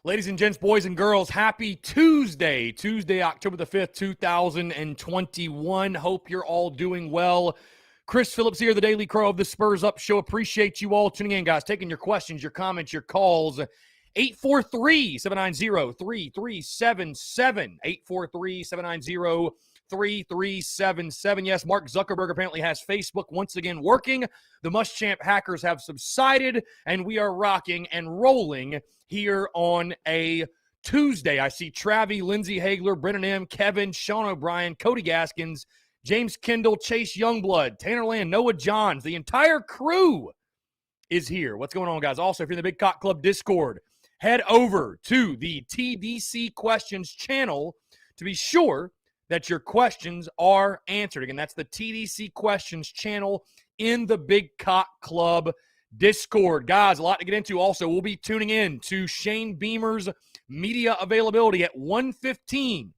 Ladies and gents, boys and girls, happy Tuesday, October the 5th, 2021. Hope you're all doing well. Chris Phillips here, the Daily Crow of the Spurs Up Show. Appreciate you all tuning in, guys, taking your questions, your comments, your calls. 843-790-3377. 843-790-3377. Yes, Mark Zuckerberg apparently has Facebook once again working. The Muschamp hackers have subsided, and we are rocking and rolling here on a Tuesday. I see Travi, Lindsey Hagler, Brennan M., Kevin, Sean O'Brien, Cody Gaskins, James Kendall, Chase Youngblood, Tanner Land, Noah Johns. The entire crew is here. What's going on, guys? Also, if you're in the Big Cock Club Discord, head over to the TDC Questions channel to be sure that your questions are answered. Again, that's the TDC Questions channel in the Big Cock Club Discord. Guys, a lot to get into. Also, we'll be tuning in to Shane Beamer's media availability at 1:15.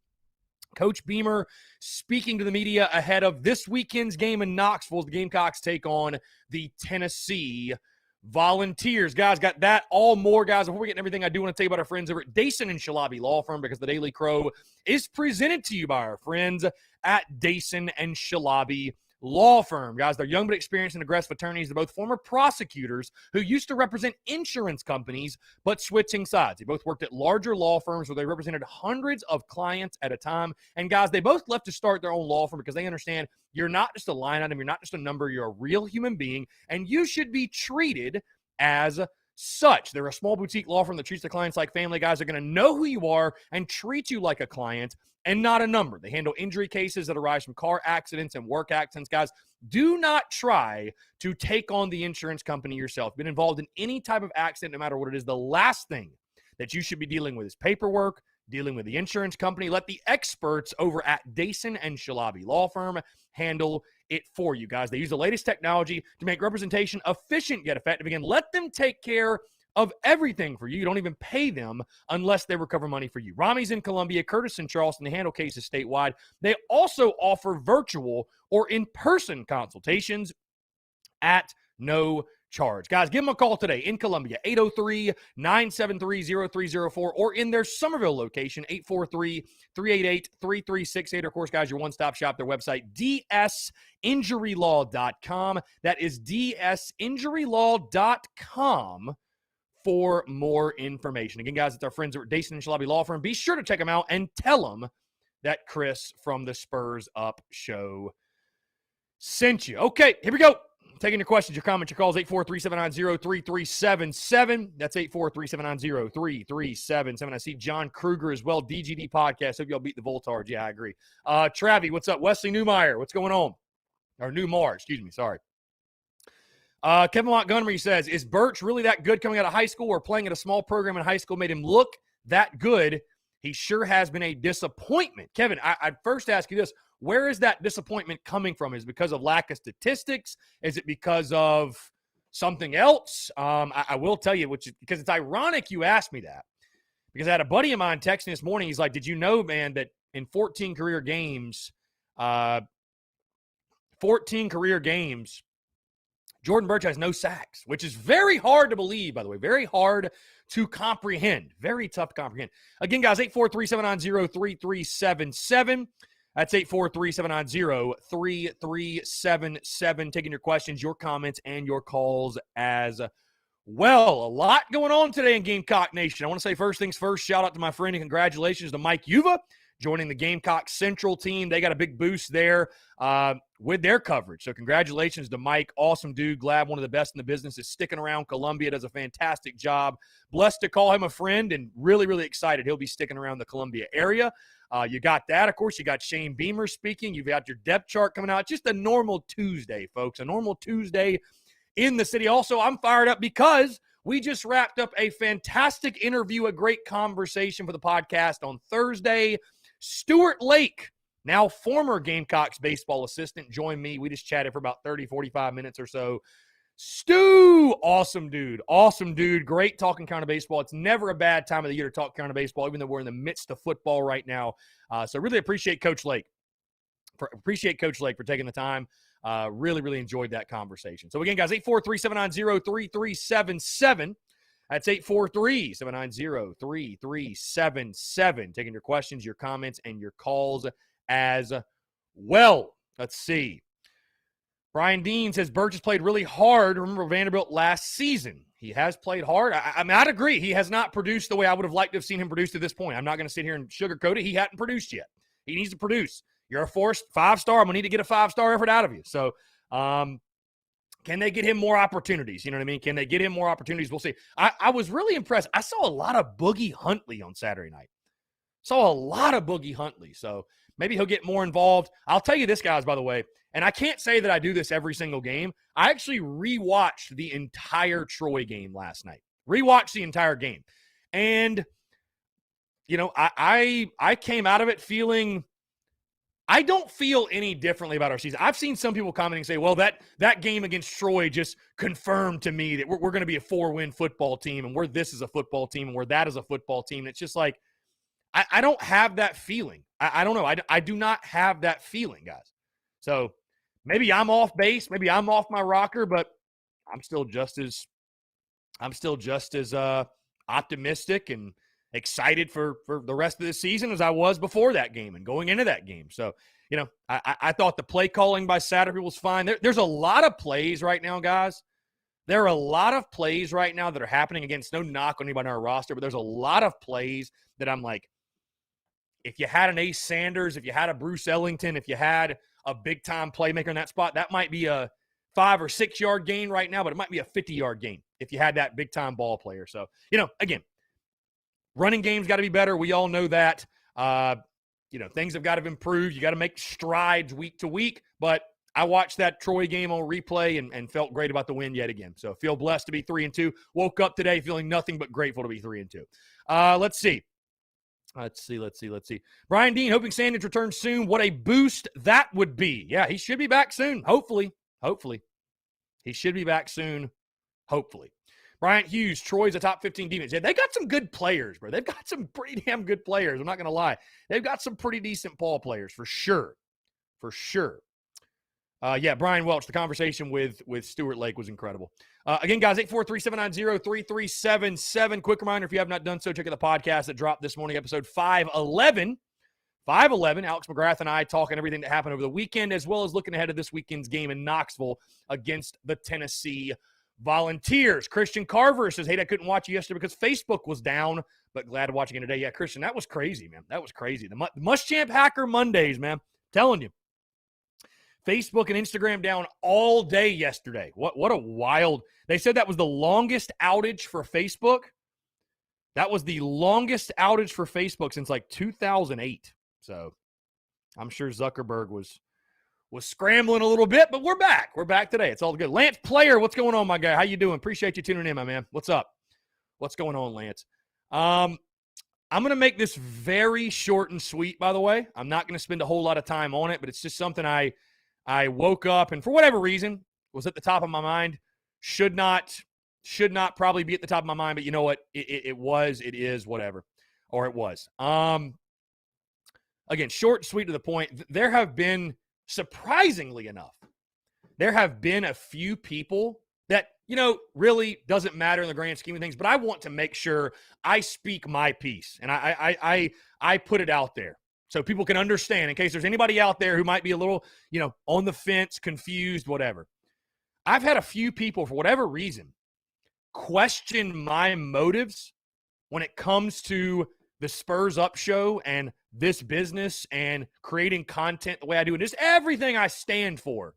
Coach Beamer speaking to the media ahead of this weekend's game in Knoxville as the Gamecocks take on the Tennessee Volunteers. Guys, got that, all more, guys. Before we get into everything, I do want to tell you about our friends over at Dason and Shalabi Law Firm, because the Daily Crow is presented to you by our friends at Dason and Shalabi Law Firm. Guys, they're young but experienced and aggressive attorneys. They're both former prosecutors who used to represent insurance companies but switching sides. They both worked at larger law firms where they represented hundreds of clients at a time. And guys, they both left to start their own law firm because they understand you're not just a line item, you're not just a number, you're a real human being, and you should be treated as such. They're a small boutique law firm that treats their clients like family. Guys, they're going to know who you are and treat you like a client and not a number. They handle injury cases that arise from car accidents and work accidents. Guys, do not try to take on the insurance company yourself. Been involved in any type of accident, no matter what it is, the last thing that you should be dealing with is paperwork, dealing with the insurance company. Let the experts over at Dason and Shalabi Law Firm handle it for you, guys. They use the latest technology to make representation efficient yet effective. Again, let them take care of everything for you. You don't even pay them unless they recover money for you. Rami's in Columbia, Curtis in Charleston. They handle cases statewide. They also offer virtual or in-person consultations at no charge. Guys, give them a call today in Columbia, 803-973-0304, or in their Somerville location, 843-388-3368. Of course, guys, your one-stop shop, their website, dsinjurylaw.com. That is dsinjurylaw.com for more information. Again, guys, it's our friends at Dason and Shalabi Law Firm. Be sure to check them out and tell them that Chris from the Spurs Up Show sent you. Okay, here we go. Taking your questions, your comments, your calls, 843-790-3377. That's 843-790-3377. I see John Kruger as well, DGD Podcast. Hope y'all beat the Voltards. Yeah, I agree. Travi, what's up? Wesley Newmeyer, what's going on? Or Newmar, excuse me, sorry. Kevin Montgomery says, is Birch really that good coming out of high school, or playing at a small program in high school made him look that good? He sure has been a disappointment. Kevin, I'd first ask you this. Where is that disappointment coming from? Is it because of lack of statistics? Is it because of something else? I will tell you, because it's ironic you asked me that, because I had a buddy of mine texting this morning. He's like, did you know, man, that in 14 career games, Jordan Birch has no sacks, which is very hard to believe, by the way. Very hard to comprehend. Very tough to comprehend. Again, guys, 843-790-3377. That's 843-790-3377. Taking your questions, your comments, and your calls as well. A lot going on today in Gamecock Nation. I want to say first things first, shout out to my friend and congratulations to Mike Yuva joining the Gamecock Central team. They got a big boost there with their coverage. So congratulations to Mike. Awesome dude. Glad one of the best in the business is sticking around. Columbia does a fantastic job. Blessed to call him a friend and really, really excited he'll be sticking around the Columbia area. You got that. Of course, you got Shane Beamer speaking. You've got your depth chart coming out. Just a normal Tuesday, folks. A normal Tuesday in the city. Also, I'm fired up because we just wrapped up a fantastic interview, a great conversation for the podcast on Thursday. Stuart Lake, now former Gamecocks baseball assistant, joined me. We just chatted for about 30, 45 minutes or so. Stu, awesome dude. Great talking Carolina baseball. It's never a bad time of the year to talk Carolina baseball, even though we're in the midst of football right now. So really appreciate Coach Lake. For taking the time. Really enjoyed that conversation. So again, guys, 843-790-3377. That's 843-790-3377. Taking your questions, your comments, and your calls as well. Let's see. Brian Dean says Burgess played really hard. Remember Vanderbilt last season. He has played hard. I mean, I'd agree. He has not produced the way I would have liked to have seen him produce to this point. I'm not going to sit here and sugarcoat it. He hadn't produced yet. He needs to produce. You're a forced 5-star. I'm going to need to get a 5-star effort out of you. So, can they get him more opportunities? You know what I mean? Can they get him more opportunities? We'll see. I was really impressed. I saw a lot of Boogie Huntley on Saturday night. Saw a lot of Boogie Huntley. So maybe he'll get more involved. I'll tell you this, guys, by the way, and I can't say that I do this every single game. I actually rewatched the entire Troy game last night. Rewatched the entire game. And, you know, I came out of it feeling – I don't feel any differently about our season. I've seen some people commenting and say, well, that game against Troy just confirmed to me that we're going to be a 4-win football team, and we're this is a football team, and we're that is a football team. And it's just like, I don't have that feeling. I don't know. I do not have that feeling, guys. So maybe I'm off base. Maybe I'm off my rocker, but I'm still just as optimistic and excited for the rest of the season as I was before that game and going into that game. So, you know, I thought the play calling by Satterfield was fine. There's a lot of plays right now, guys. There are a lot of plays right now that are happening. Against no knock on anybody on our roster, but there's a lot of plays that I'm like, if you had an Ace Sanders, if you had a Bruce Ellington, if you had a big-time playmaker in that spot, that might be a 5 or 6 yard gain right now, but it might be a 50-yard gain if you had that big-time ball player. So, you know, again, running game's got to be better. We all know that. You know, things have got to improve. You got to make strides week to week. But I watched that Troy game on replay and felt great about the win yet again. So feel blessed to be 3-2. Woke up today feeling nothing but grateful to be 3-2. Let's see. Brian Dean, hoping Sanders returns soon. What a boost that would be. Yeah, he should be back soon. Hopefully. He should be back soon. Hopefully. Bryant Hughes, Troy's a top 15 defense. Yeah, they got some good players, bro. They've got some pretty damn good players. I'm not going to lie. They've got some pretty decent ball players for sure. Yeah, Brian Welch, the conversation with Stuart Lake was incredible. Again, guys, 843-790-3377. Quick reminder, if you have not done so, check out the podcast that dropped this morning, episode 511. 511, Alex McGrath and I talking everything that happened over the weekend, as well as looking ahead to this weekend's game in Knoxville against the Tennessee Volunteers. Christian Carver says, hey, I couldn't watch you yesterday because Facebook was down, but glad to watch again today. Yeah, Christian, that was crazy, man. That was crazy. The Muschamp Hacker Mondays, man. Telling you. Facebook and Instagram down all day yesterday. What a wild. They said that was the longest outage for Facebook. That was the longest outage for Facebook since like 2008. So I'm sure Zuckerberg was scrambling a little bit, but we're back. We're back today. It's all good. Lance Player, what's going on, my guy? How you doing? Appreciate you tuning in, my man. What's up? What's going on, Lance? I'm going to make this very short and sweet, by the way. I'm not going to spend a whole lot of time on it, but it's just something I woke up and for whatever reason was at the top of my mind. Should not probably be at the top of my mind, but you know what? It is, whatever. Or it was. Again, short and sweet to the point. There have been, surprisingly enough, there have been a few people that, you know, really doesn't matter in the grand scheme of things, but I want to make sure I speak my piece and I put it out there so people can understand in case there's anybody out there who might be a little, you know, on the fence, confused, whatever. I've had a few people, for whatever reason, question my motives when it comes to the Spurs Up show and this business and creating content the way I do, and just everything I stand for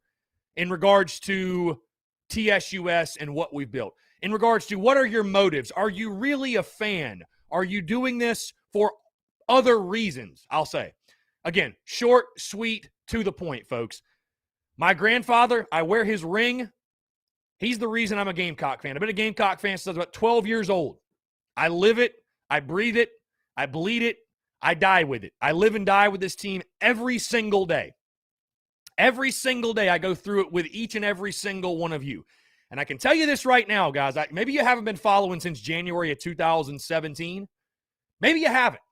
in regards to TSUS and what we've built. In regards to what are your motives? Are you really a fan? Are you doing this for other reasons? I'll say. Again, short, sweet, to the point, folks. My grandfather, I wear his ring. He's the reason I'm a Gamecock fan. I've been a Gamecock fan since I was about 12 years old. I live it. I breathe it. I bleed it. I die with it. I live and die with this team every single day. Every single day I go through it with each and every single one of you. And I can tell you this right now, guys. Maybe you haven't been following since January of 2017. Maybe you haven't.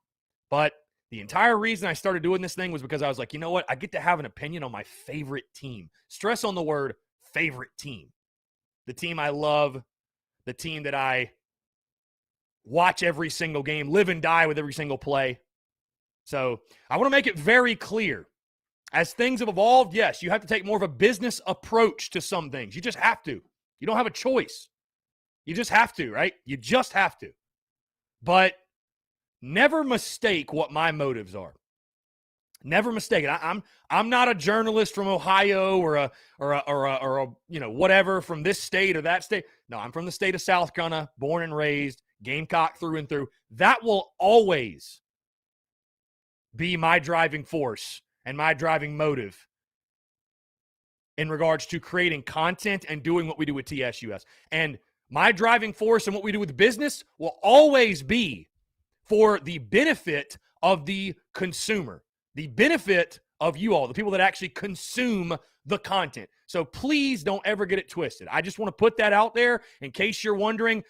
But the entire reason I started doing this thing was because I was like, you know what? I get to have an opinion on my favorite team. Stress on the word favorite team. The team I love. The team that I watch every single game, live and die with every single play. So I want to make it very clear. As things have evolved, yes, you have to take more of a business approach to some things. You just have to. You don't have a choice. You just have to, right? You just have to. But never mistake what my motives are. Never mistake it. I'm not a journalist from Ohio or a whatever from this state or that state. No, I'm from the state of South Carolina, born and raised, Gamecock through and through. That will always be my driving force and my driving motive in regards to creating content and doing what we do with TSUS. And my driving force and what we do with business will always be for the benefit of the consumer, the benefit of you all, the people that actually consume the content. So please don't ever get it twisted. I just want to put that out there in case you're wondering.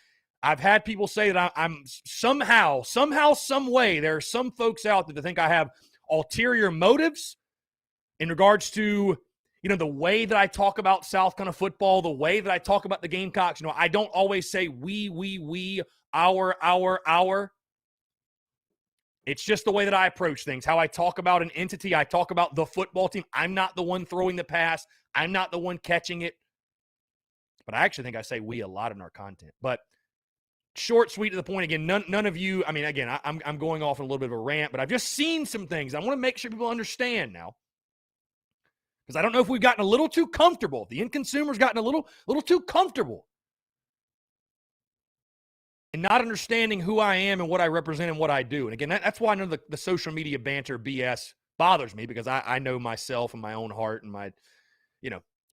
I've had people say that I'm somehow, some way, there are some folks out there that think I have ulterior motives in regards to, the way that I talk about South Carolina football, the way that I talk about the Gamecocks. I don't always say we, our. It's just the way that I approach things, how I talk about an entity. I talk about the football team. I'm not the one throwing the pass. I'm not the one catching it. But I actually think I say we a lot in our content. But short, sweet, to the point. Again, none of you, I'm going off on a little bit of a rant, but I've just seen some things. I want to make sure people understand now. Because I don't know if we've gotten a little too comfortable. The end consumer's gotten a little too comfortable and not understanding who I am and what I represent and what I do. And again, that's why none of the social media banter BS bothers me, because I know myself and my own heart and my,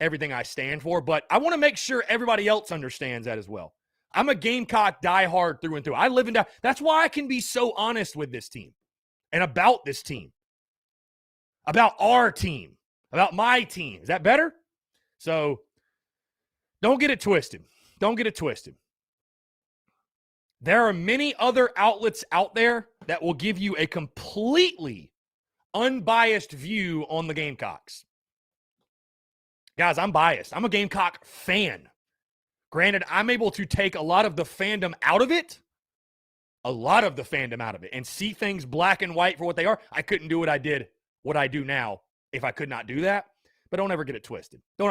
everything I stand for. But I want to make sure everybody else understands that as well. I'm a Gamecock diehard through and through. I live and die. That's why I can be so honest with this team and about this team, about our team, about my team. Is that better? So don't get it twisted. Don't get it twisted. There are many other outlets out there that will give you a completely unbiased view on the Gamecocks. Guys, I'm biased. I'm a Gamecock fan. Granted, I'm able to take a lot of the fandom out of it, and see things black and white for what they are. I couldn't do what I do now if I could not do that. But don't ever get it twisted. We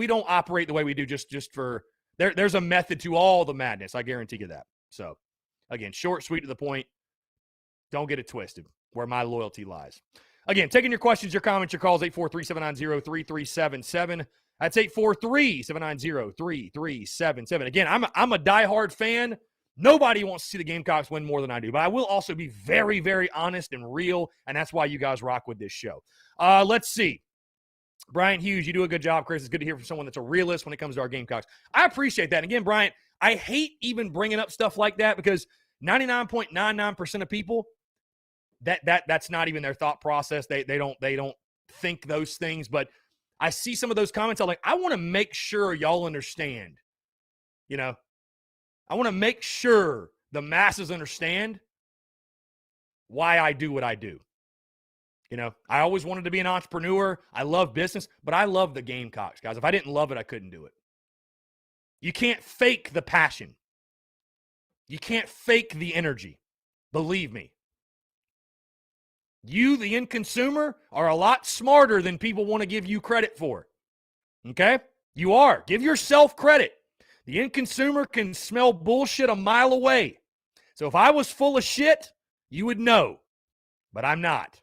don't operate the way we do just for. There's a method to all the madness. I guarantee you that. So, again, short, sweet, to the point. Don't get it twisted where my loyalty lies. Again, taking your questions, your comments, your calls, 843-790-3377. That's 843-790-3377. Again, I'm a diehard fan. Nobody wants to see the Gamecocks win more than I do. But I will also be very, very honest and real, and that's why you guys rock with this show. Let's see. Brian Hughes, you do a good job, Chris. It's good to hear from someone that's a realist when it comes to our Gamecocks. I appreciate that. And again, Brian, I hate even bringing up stuff like that because 99.99% of people, that's not even their thought process. They don't think those things. But I see some of those comments. I'm like, I want to make sure y'all understand. I want to make sure the masses understand why I do what I do. I always wanted to be an entrepreneur. I love business, but I love the Gamecocks, guys. If I didn't love it, I couldn't do it. You can't fake the passion. You can't fake the energy. Believe me. You, the end consumer, are a lot smarter than people want to give you credit for. Okay? You are. Give yourself credit. The end consumer can smell bullshit a mile away. So if I was full of shit, you would know. But I'm not.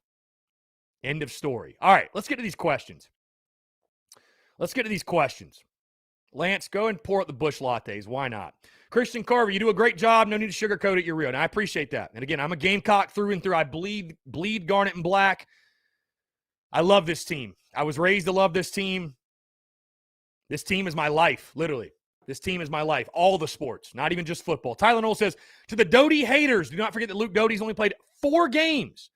End of story. All right, let's get to these questions. Lance, go and pour out the Busch lattes. Why not? Christian Carver, you do a great job. No need to sugarcoat it. You're real. And I appreciate that. And again, I'm a Gamecock through and through. I bleed garnet and black. I love this team. I was raised to love this team. This team is my life, literally. This team is my life. All the sports, not even just football. Tyler Knoll says, to the Doty haters, do not forget that Luke Doty's only played 4 games.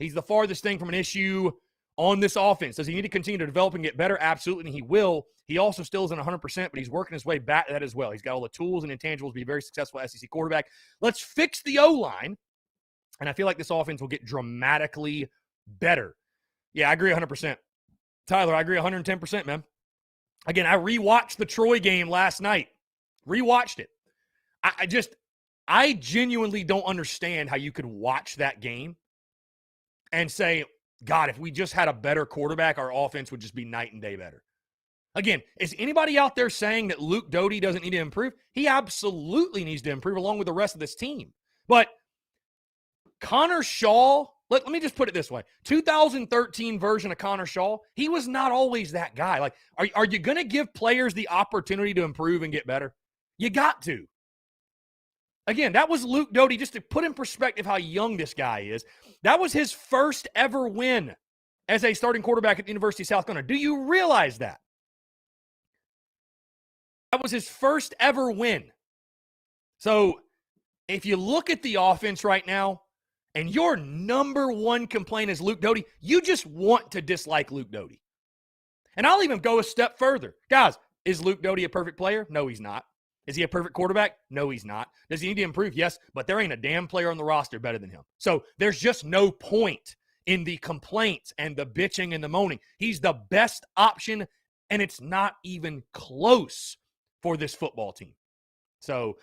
He's the farthest thing from an issue on this offense. Does he need to continue to develop and get better? Absolutely, and he will. He also still isn't 100%, but he's working his way back to that as well. He's got all the tools and intangibles to be a very successful SEC quarterback. Let's fix the O-line, and I feel like this offense will get dramatically better. Yeah, I agree 100%. Tyler, I agree 110%, man. Again, I rewatched the Troy game last night. Rewatched it. I genuinely don't understand how you could watch that game and say, God, if we just had a better quarterback, our offense would just be night and day better. Again, is anybody out there saying that Luke Doty doesn't need to improve? He absolutely needs to improve along with the rest of this team. But Connor Shaw, let me just put it this way. 2013 version of Connor Shaw, he was not always that guy. Like, are you going to give players the opportunity to improve and get better? You got to. Again, that was Luke Doty, just to put in perspective how young this guy is. That was his first ever win as a starting quarterback at the University of South Carolina. Do you realize that? That was his first ever win. So if you look at the offense right now, and your number one complaint is Luke Doty, you just want to dislike Luke Doty. And I'll even go a step further. Guys, is Luke Doty a perfect player? No, he's not. Is he a perfect quarterback? No, he's not. Does he need to improve? Yes, but there ain't a damn player on the roster better than him. So there's just no point in the complaints and the bitching and the moaning. He's the best option, and it's not even close for this football team. So,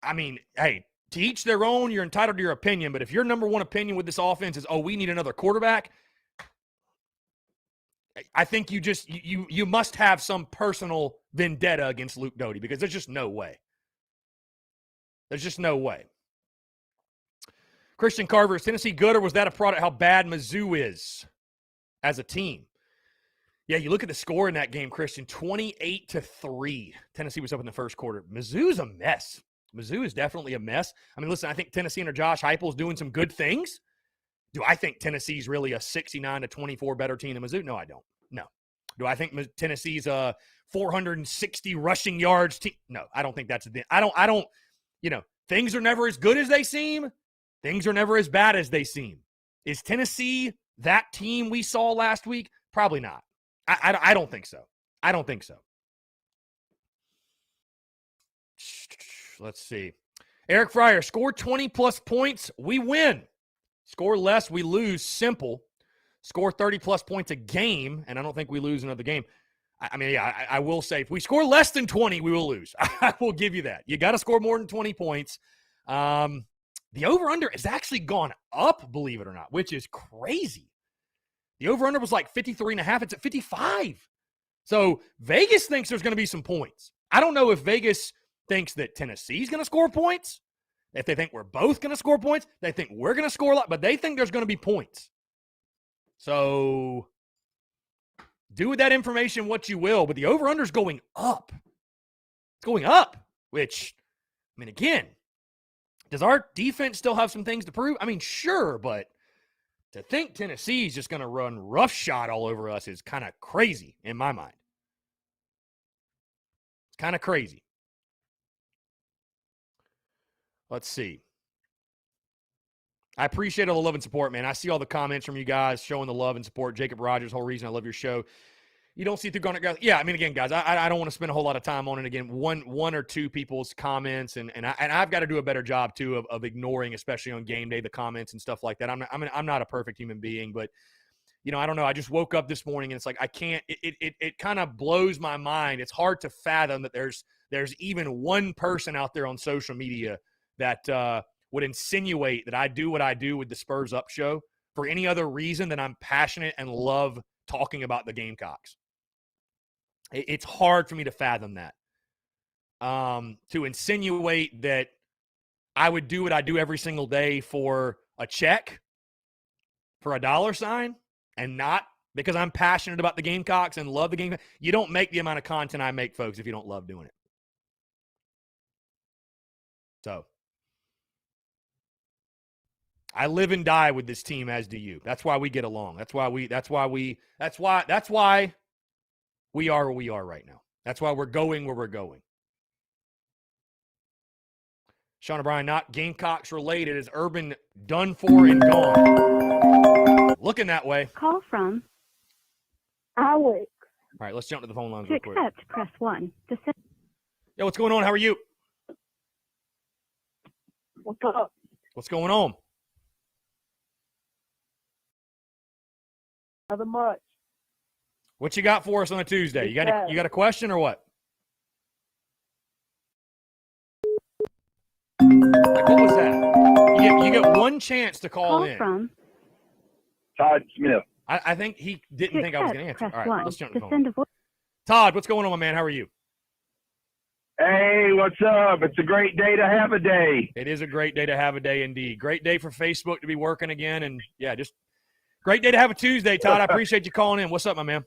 I mean, hey, to each their own, you're entitled to your opinion, but if your number one opinion with this offense is, oh, we need another quarterback, I think you must have some personal vendetta against Luke Doty, because there's just no way. There's just no way. Christian Carver, is Tennessee good, or was that a product how bad Mizzou is as a team? Yeah, you look at the score in that game, Christian, 28-3. Tennessee was up in the first quarter. Mizzou's a mess. Mizzou is definitely a mess. I mean, listen, I think Tennessee under Josh Heupel is doing some good things. Do I think Tennessee's really a 69-24 better team than Mizzou? No, I don't. No. Do I think Tennessee's a 460 rushing yards team? No, I don't think that's a thing. I don't, things are never as good as they seem. Things are never as bad as they seem. Is Tennessee that team we saw last week? Probably not. I don't think so. I don't think so. Let's see. Eric Fryer, score 20-plus points, we win. Score less, we lose. Simple. Score 30-plus points a game, and I don't think we lose another game. I will say, if we score less than 20, we will lose. I will give you that. You got to score more than 20 points. The over-under has actually gone up, believe it or not, which is crazy. The over-under was like 53.5. It's at 55. So Vegas thinks there's going to be some points. I don't know if Vegas thinks that Tennessee's going to score points. If they think we're both going to score points, they think we're going to score a lot, but they think there's going to be points. So do with that information what you will, but the over-under is going up. It's going up, which, I mean, again, does our defense still have some things to prove? I mean, sure, but to think Tennessee's just going to run roughshod all over us is kind of crazy in my mind. It's kind of crazy. Let's see. I appreciate all the love and support, man. I see all the comments from you guys showing the love and support. Jacob Rogers, whole reason I love your show. You don't see through Garnet guys. Yeah, I mean, again, guys, I don't want to spend a whole lot of time on it. Again, one or two people's comments, and I've got to do a better job too of ignoring, especially on game day, the comments and stuff like that. I'm not a perfect human being, but I don't know. I just woke up this morning and it's like I can't. It kind of blows my mind. It's hard to fathom that there's even one person out there on social media that would insinuate that I do what I do with the Spurs Up show for any other reason than I'm passionate and love talking about the Gamecocks. It's hard for me to fathom that. To insinuate that I would do what I do every single day for a check, for a dollar sign, and not because I'm passionate about the Gamecocks and love the Gamecocks. You don't make the amount of content I make, folks, if you don't love doing it. So I live and die with this team, as do you. That's why we get along. That's why we are where we are right now. That's why we're going where we're going. Sean O'Brien, not Gamecocks related. Is Urban done for and gone? Looking that way. Call from Alex. All right, let's jump to the phone lines To real quick. accept, press 1. Yo, what's going on? How are you? What's up? What's going on? Nothing much. What you got for us on a Tuesday? You got a question or what? What was that? You get one chance to call in. from Todd Smith. I think he didn't think I was going to answer. All right, let's jump to the phone. Todd, what's going on, my man? How are you? Hey, what's up? It's a great day to have a day. It is a great day to have a day indeed. Great day for Facebook to be working again. And, yeah, just great day to have a Tuesday, Todd. I appreciate you calling in. What's up, my man?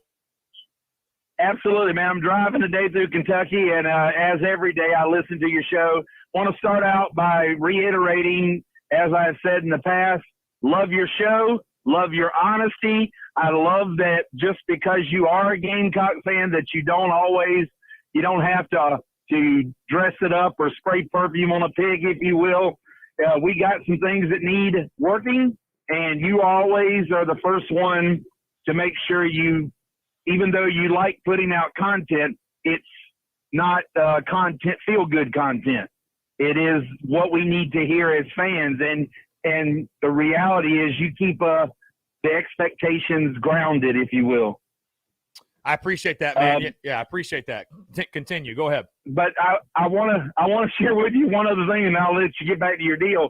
Absolutely, man. I'm driving today through Kentucky, and as every day I listen to your show. Want to start out by reiterating, as I've said in the past, love your show, love your honesty. I love that just because you are a Gamecock fan that you don't have to dress it up or spray perfume on a pig, if you will. We got some things that need working, and you always are the first one to make sure even though you like putting out content, it's not feel-good content. It is what we need to hear as fans, and the reality is you keep the expectations grounded, if you will. I appreciate that, man. Yeah, I appreciate that. Continue. Go ahead. But I want to share with you one other thing, and I'll let you get back to your deal.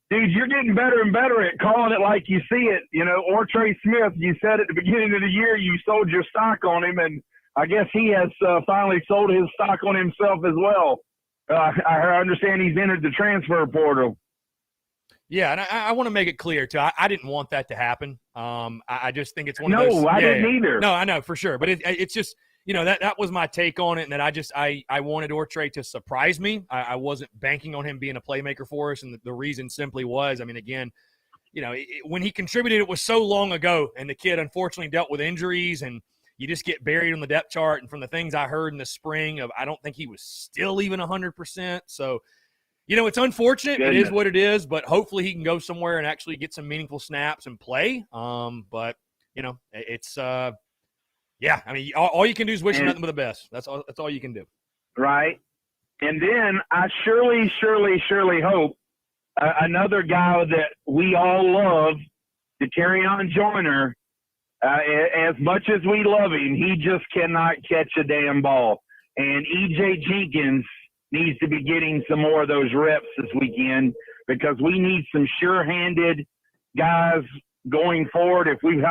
Dude, you're getting better and better at calling it like you see it. You know, or Trey Smith, you said at the beginning of the year you sold your stock on him, and I guess he has finally sold his stock on himself as well. I understand he's entered the transfer portal. Yeah, and I want to make it clear, too. I didn't want that to happen. I just think it's one of those. No, I didn't either. No, I know, for sure. But it's just, that was my take on it, and that I wanted Ortre to surprise me. I wasn't banking on him being a playmaker for us, and the reason simply was, again, when he contributed, it was so long ago, and the kid unfortunately dealt with injuries, and you just get buried on the depth chart. And from the things I heard in the spring, I don't think he was still even 100%. So, it's unfortunate. Goodness. It is what it is, but hopefully he can go somewhere and actually get some meaningful snaps and play. But, it's all you can do is wish nothing but the best. That's all you can do. Right. And then I surely hope another guy that we all love, to carry on Joyner, as much as we love him, he just cannot catch a damn ball. And E.J. Jenkins needs to be getting some more of those reps this weekend, because we need some sure-handed guys going forward if we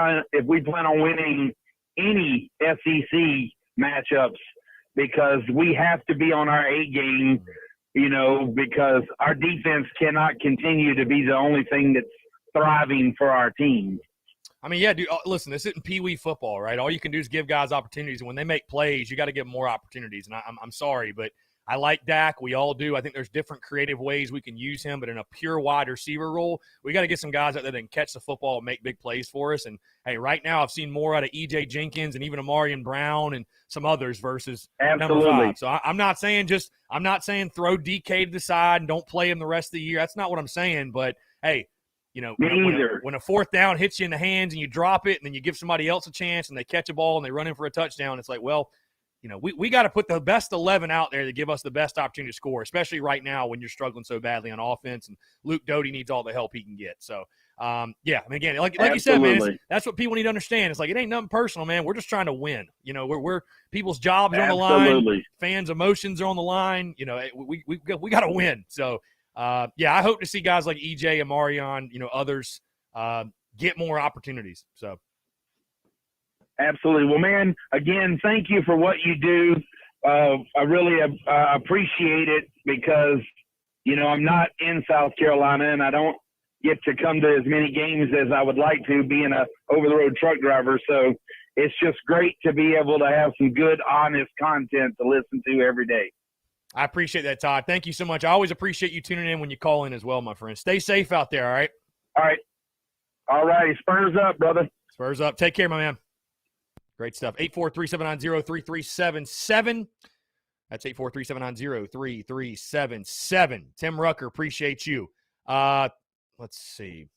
plan on winning any SEC matchups, because we have to be on our A game, because our defense cannot continue to be the only thing that's thriving for our team. Yeah, dude, listen, this isn't Pee-wee football, right? All you can do is give guys opportunities, and when they make plays, you got to give them more opportunities. And I'm sorry, but I like Dak. We all do. I think there's different creative ways we can use him, but in a pure wide receiver role, we got to get some guys out there that can catch the football and make big plays for us. And, hey, right now I've seen more out of E.J. Jenkins and even Amarian Brown and some others versus number 5. So I'm not saying throw DK to the side and don't play him the rest of the year. That's not what I'm saying. But, hey, when a fourth down hits you in the hands and you drop it and then you give somebody else a chance and they catch a ball and they run in for a touchdown, it's like, well, we got to put the best 11 out there to give us the best opportunity to score, especially right now when you're struggling so badly on offense, and Luke Doty needs all the help he can get. So, again, like you said, man, that's what people need to understand. It's like, it ain't nothing personal, man. We're just trying to win. We're people's jobs are on the line. Fans' emotions are on the line. We got to win. So, I hope to see guys like EJ, Amarion, others get more opportunities. So. Absolutely. Well, man, again, thank you for what you do. I really appreciate it, because, I'm not in South Carolina and I don't get to come to as many games as I would like to, being a over-the-road truck driver. So it's just great to be able to have some good, honest content to listen to every day. I appreciate that, Todd. Thank you so much. I always appreciate you tuning in when you call in as well, my friend. Stay safe out there, all right? All right. All right. Spurs up, brother. Spurs up. Take care, my man. Great stuff. 843-790-3377. That's 843-790-3377. Tim Rucker, appreciate you. Let's see.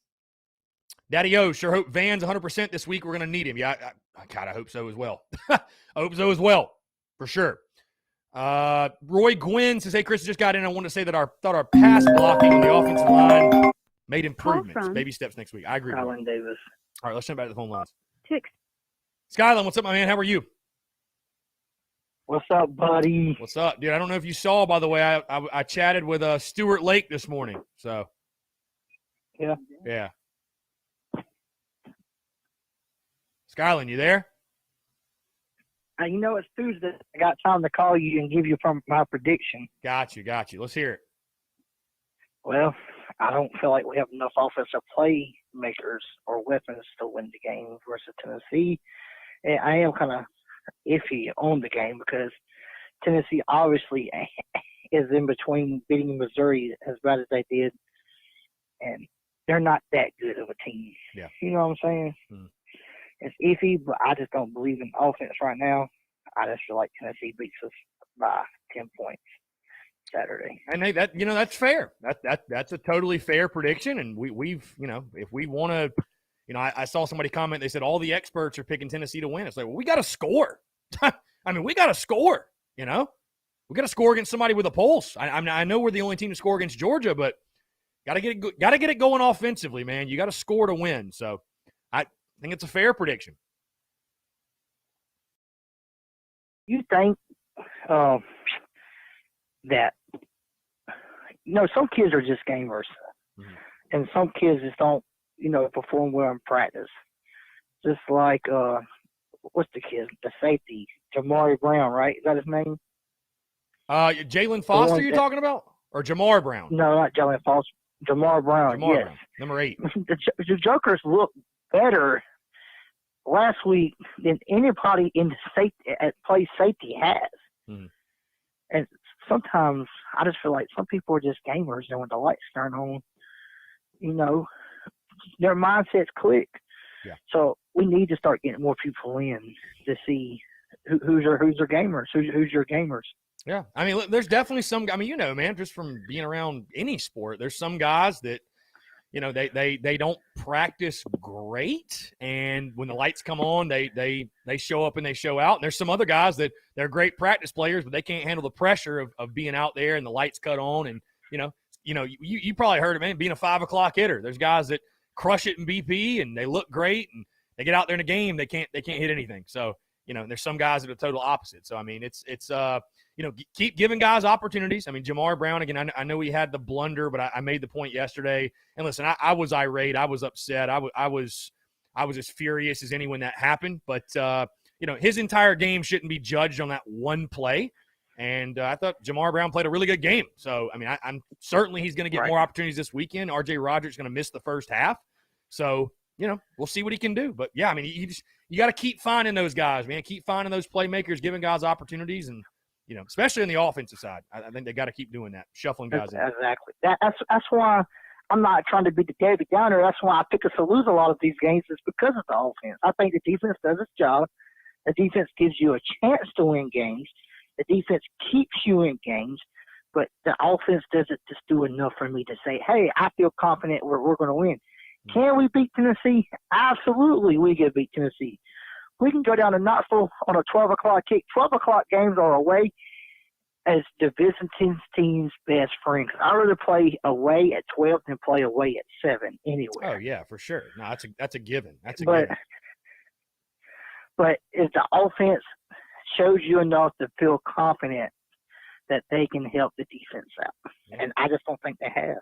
Daddy O, sure hope Van's 100% this week. We're going to need him. Yeah, I kind of hope so as well. I hope so as well, for sure. Roy Gwynn says, hey, Chris just got in. I want to say that thought our pass blocking on the offensive line made improvements. Baby steps next week. I agree. Colin Davis. All right, let's jump back to the phone lines. Skylan, what's up, my man? How are you? What's up, buddy? What's up, dude? I don't know if you saw, by the way, I chatted with Stuart Lake this morning. So, Yeah. Skyland, you there? You know, it's Tuesday. I got time to call you and give you my prediction. Got you. Let's hear it. Well, I don't feel like we have enough offensive playmakers or weapons to win the game versus Tennessee. And I am kind of iffy on the game because Tennessee obviously is in between beating Missouri as bad as they did, and they're not that good of a team. Yeah. You know what I'm saying? It's iffy, but I just don't believe in offense right now. I just feel like Tennessee beats us by 10 points Saturday. And hey, that's fair. That's a totally fair prediction. And we've if we want to, I saw somebody comment. They said all the experts are picking Tennessee to win. It's like, well, we got to score. I mean, we got to score. We got to score against somebody with a pulse. I know we're the only team to score against Georgia, but got to get it going offensively, man. You got to score to win. So I think it's a fair prediction. You think that some kids are just gamers, and some kids just don't perform well in practice. Just like what's the kid, the safety, Jamari Brown, right? Is that his name? Jalen Foster, you're talking about, or Jamar Brown? No, not Jalen Foster. Jamar Brown. Yes. Brown, number 8. The Jokers look better last week than anybody in the safety at play safety has. And sometimes I just feel like some people are just gamers, and when the lights turn on, their mindsets click. Yeah. So we need to start getting more people in to see who's your gamers, who's your gamers. Yeah, I mean, there's definitely some. I mean, man, just from being around any sport, there's some guys that, they don't practice great, and when the lights come on, they show up and they show out. And there's some other guys that they're great practice players, but they can't handle the pressure of being out there and the lights cut on. And you probably heard it, man, being a 5 o'clock hitter. There's guys that crush it in BP and they look great, and they get out there in a game, they can't hit anything. So there's some guys that are total opposite. So I mean, it's keep giving guys opportunities. I mean, Jamar Brown, again, I know he had the blunder, but I made the point yesterday. And listen, I was irate. I was upset. I was as furious as anyone that happened. But, his entire game shouldn't be judged on that one play. And I thought Jamar Brown played a really good game. So, I mean, I'm certainly he's going to get more opportunities this weekend. R.J. Rodgers is going to miss the first half. So, we'll see what he can do. But, yeah, I mean, you got to keep finding those guys, man. Keep finding those playmakers, giving guys opportunities, and especially on the offensive side. I think they got to keep doing that, shuffling guys in. Exactly. That's why I'm not trying to be the David Downer. That's why I pick us to lose a lot of these games is because of the offense. I think the defense does its job. The defense gives you a chance to win games. The defense keeps you in games. But the offense doesn't just do enough for me to say, hey, I feel confident we're going to win. Can we beat Tennessee? Absolutely, we can beat Tennessee. We can go down to Knoxville on a 12 o'clock kick. 12 o'clock games are away as division team's best friend. I'd rather play away at 12 than play away at 7 anywhere. Oh, yeah, for sure. No, that's a given. Given. But if the offense shows you enough to feel confident that they can help the defense out. And I just don't think they have.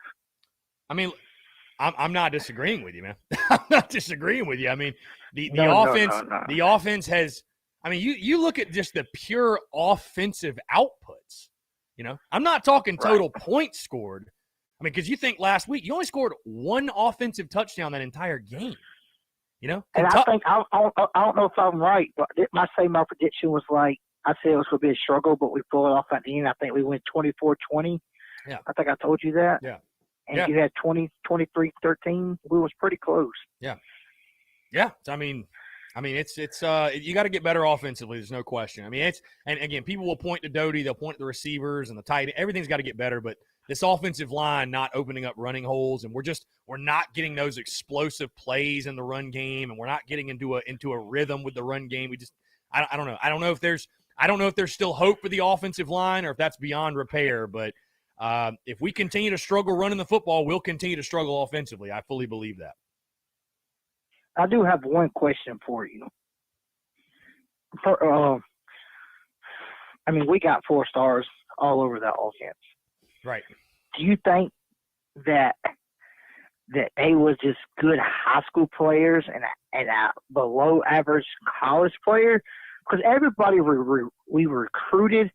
I mean, I'm not disagreeing with you, man. I'm not disagreeing with you. I mean, the offense has – I mean, you look at just the pure offensive outputs, I'm not talking total points scored. I mean, because you think last week you only scored one offensive touchdown that entire game, And I think I don't know if I'm right, but my prediction was like I said it was going to be a struggle, but we pulled it off at the end. I think we went 24-20. Yeah. I think I told you that. Yeah. And you had 23-13. We was pretty close. Yeah. Yeah. I mean, it's you got to get better offensively. There's no question. I mean, and again, people will point to Doty. They'll point to the receivers and the tight end. Everything's got to get better, but this offensive line not opening up running holes, and we're not getting those explosive plays in the run game, and we're not getting into a rhythm with the run game. I don't know. I don't know if there's still hope for the offensive line or if that's beyond repair, but if we continue to struggle running the football, we'll continue to struggle offensively. I fully believe that. I do have one question for you. I mean, we got 4 stars all over that offense. Right. Do you think that they was just good high school players and a below average college player? Because everybody we recruited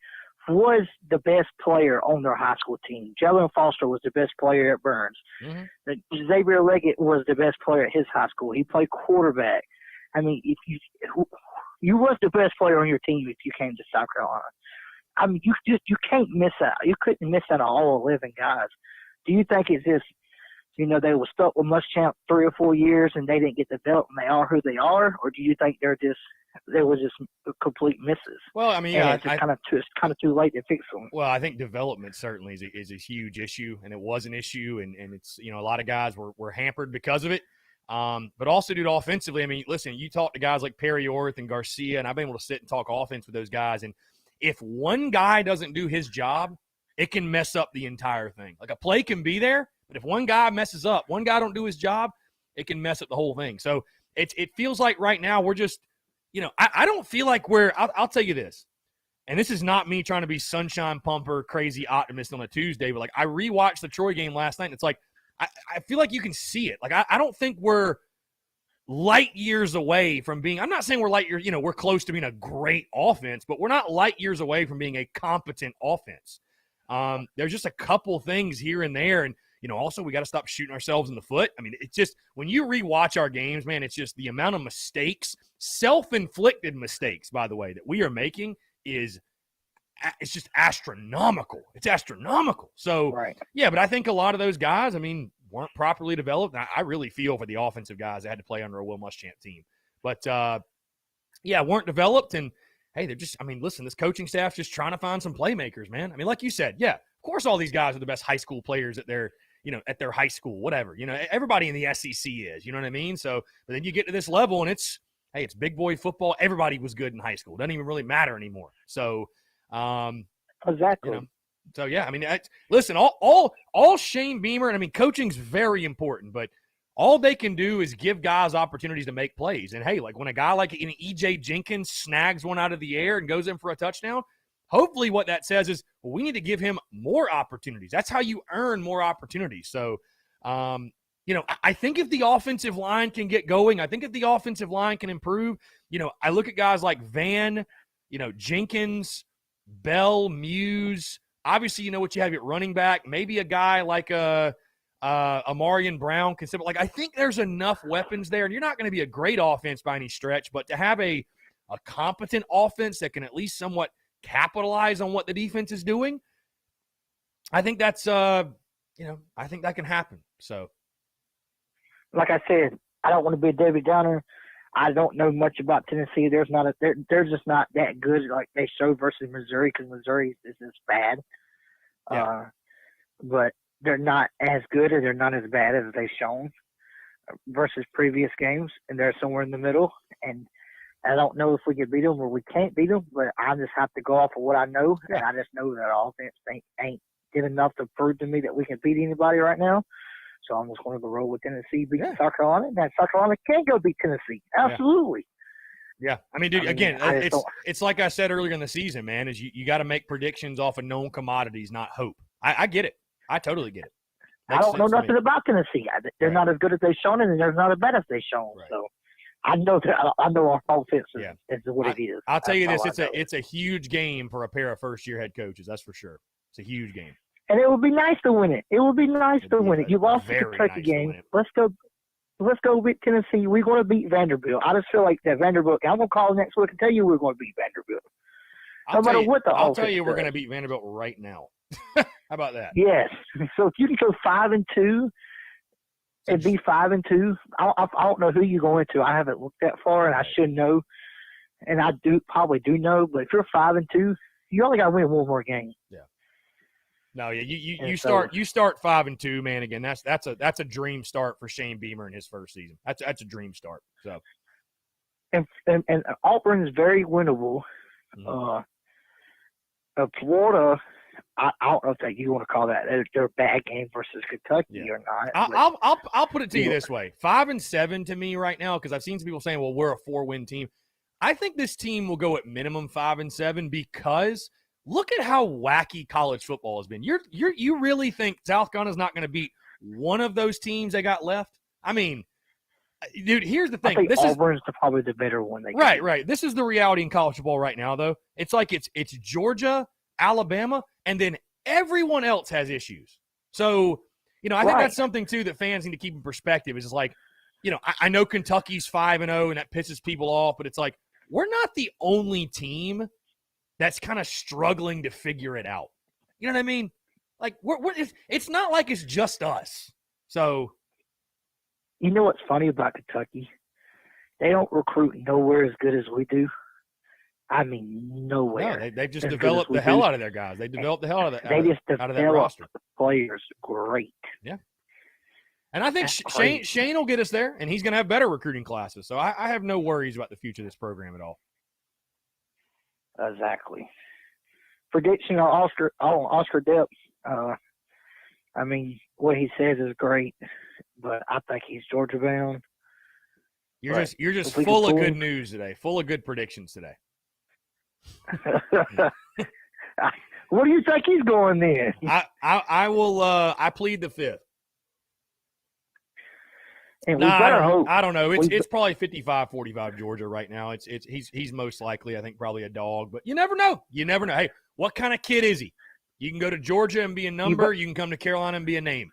was the best player on their high school team. Jalen Foster was the best player at Burns. Mm-hmm. Xavier Leggett was the best player at his high school. He played quarterback. I mean, if you was the best player on your team if you came to South Carolina. I mean, you can't miss out. You couldn't miss out on all 11 guys. Do you think it's just, they were stuck with Muschamp 3 or 4 years and they didn't get developed and they are who they are, or do you think they were just complete misses? Well, I mean, yeah, it's kind of too late to fix them. Well, I think development certainly is a huge issue, and it was an issue, and it's a lot of guys were hampered because of it. But also, dude, offensively, I mean, listen, you talk to guys like Perry Orth and Garcia, and I've been able to sit and talk offense with those guys, and if one guy doesn't do his job, it can mess up the entire thing. Like, a play can be there, but if one guy messes up, one guy don't do his job, it can mess up the whole thing. So it feels like right now we're just, I don't feel like I'll tell you this, and this is not me trying to be sunshine pumper, crazy optimist on a Tuesday, but like, I rewatched the Troy game last night, and it's like, I feel like you can see it. Like, I don't think we're light years away from being – I'm not saying we're light years – we're close to being a great offense, but we're not light years away from being a competent offense. There's just a couple things here and there, and, also we got to stop shooting ourselves in the foot. I mean, it's just – when you rewatch our games, man, it's just the amount of mistakes, self-inflicted mistakes, by the way, that we are making is – it's just astronomical. It's astronomical. So, right. Yeah, but I think a lot of those guys, I mean, weren't properly developed. I really feel for the offensive guys that had to play under a Will Muschamp team. But, weren't developed. And, hey, they're just – I mean, listen, this coaching staff's just trying to find some playmakers, man. I mean, like you said, yeah, of course all these guys are the best high school players at their high school, whatever. Everybody in the SEC is, you know what I mean? So, but then you get to this level and it's big boy football. Everybody was good in high school. It doesn't even really matter anymore. So – exactly. So yeah, I mean, listen, all Shane Beamer, and I mean, coaching's very important, but all they can do is give guys opportunities to make plays. And hey, like when a guy like EJ Jenkins snags one out of the air and goes in for a touchdown, hopefully what that says is, well, we need to give him more opportunities. That's how you earn more opportunities. So, I think if the offensive line can get going, I think if the offensive line can improve, I look at guys like Van, Jenkins, Bell, Muse. Obviously, what you have at running back. Maybe a guy like Amarian Brown can step. Like, I think there's enough weapons there, and you're not going to be a great offense by any stretch, but to have a competent offense that can at least somewhat capitalize on what the defense is doing, I think that's I think that can happen. So, like I said, I don't want to be a Debbie Downer. I don't know much about Tennessee. They're just not that good like they showed versus Missouri, because Missouri is just bad. Yeah. But they're not as good or they're not as bad as they've shown versus previous games, and they're somewhere in the middle. And I don't know if we can beat them or we can't beat them, but I just have to go off of what I know, and I just know that our offense ain't good enough to prove to me that we can beat anybody right now. So I'm just going to go roll with Tennessee, beat South Carolina, and South Carolina can go beat Tennessee. Absolutely. Yeah. I mean, dude, again, it's like I said earlier in the season, man, is you got to make predictions off of known commodities, not hope. I get it. I totally get it. I don't know nothing about Tennessee. They're not as good as they've shown, and they're not as bad as they've shown. Right. So I know our offense is what it is. I'll tell you this: it's a huge game for a pair of first-year head coaches. That's for sure. It's a huge game. And it would be nice to win it. It would be nice to win it. You lost the Kentucky game. Let's go beat Tennessee. We're going to beat Vanderbilt. I just feel like that Vanderbilt. I'm going to call next week and tell you we're going to beat Vanderbilt. I'll tell you we're going to beat Vanderbilt right now. How about that? Yes. So if you can go 5-2 and be 5-2, I don't know who you're going to. I haven't looked that far, and I should know. And I probably do know. But if you're 5-2, you only got to win one more game. Yeah. No, yeah, you start 5-2, man. Again, that's a dream start for Shane Beamer in his first season. That's a dream start. So, and Auburn is very winnable. Florida, I don't know if you want to call that their bad game versus Kentucky or not. I'll put it to you this way: 5-7 to me right now, because I've seen some people saying, "Well, we're a 4-win team." I think this team will go at minimum 5-7 because look at how wacky college football has been. You really think South Carolina's not going to beat one of those teams they got left? I mean, dude, here's the thing. I think Auburn's probably the better one. Right. This is the reality in college football right now, though. It's like it's Georgia, Alabama, and then everyone else has issues. So, I think that's something, too, that fans need to keep in perspective. Is just like, I know Kentucky's 5-0, and that pisses people off, but it's like, we're not the only team that's kind of struggling to figure it out. You know what I mean? Like, it's not like it's just us. So, you know what's funny about Kentucky? They don't recruit nowhere as good as we do. I mean, nowhere. No, they've just developed the hell out of their guys. They developed the hell out of that roster. Players great. Yeah. And I think Shane will get us there, and he's going to have better recruiting classes. So I have no worries about the future of this program at all. Exactly. Prediction on Oscar Depth. I mean, what he says is great, but I think he's Georgia bound. You're just full of good news today, full of good predictions today. What do you think he's going then? I will. I plead the fifth. And I don't know. It's probably 55-45 Georgia right now. He's most likely, I think, probably a dog, but you never know. Hey, what kind of kid is he? You can go to Georgia and be a number. You can come to Carolina and be a name.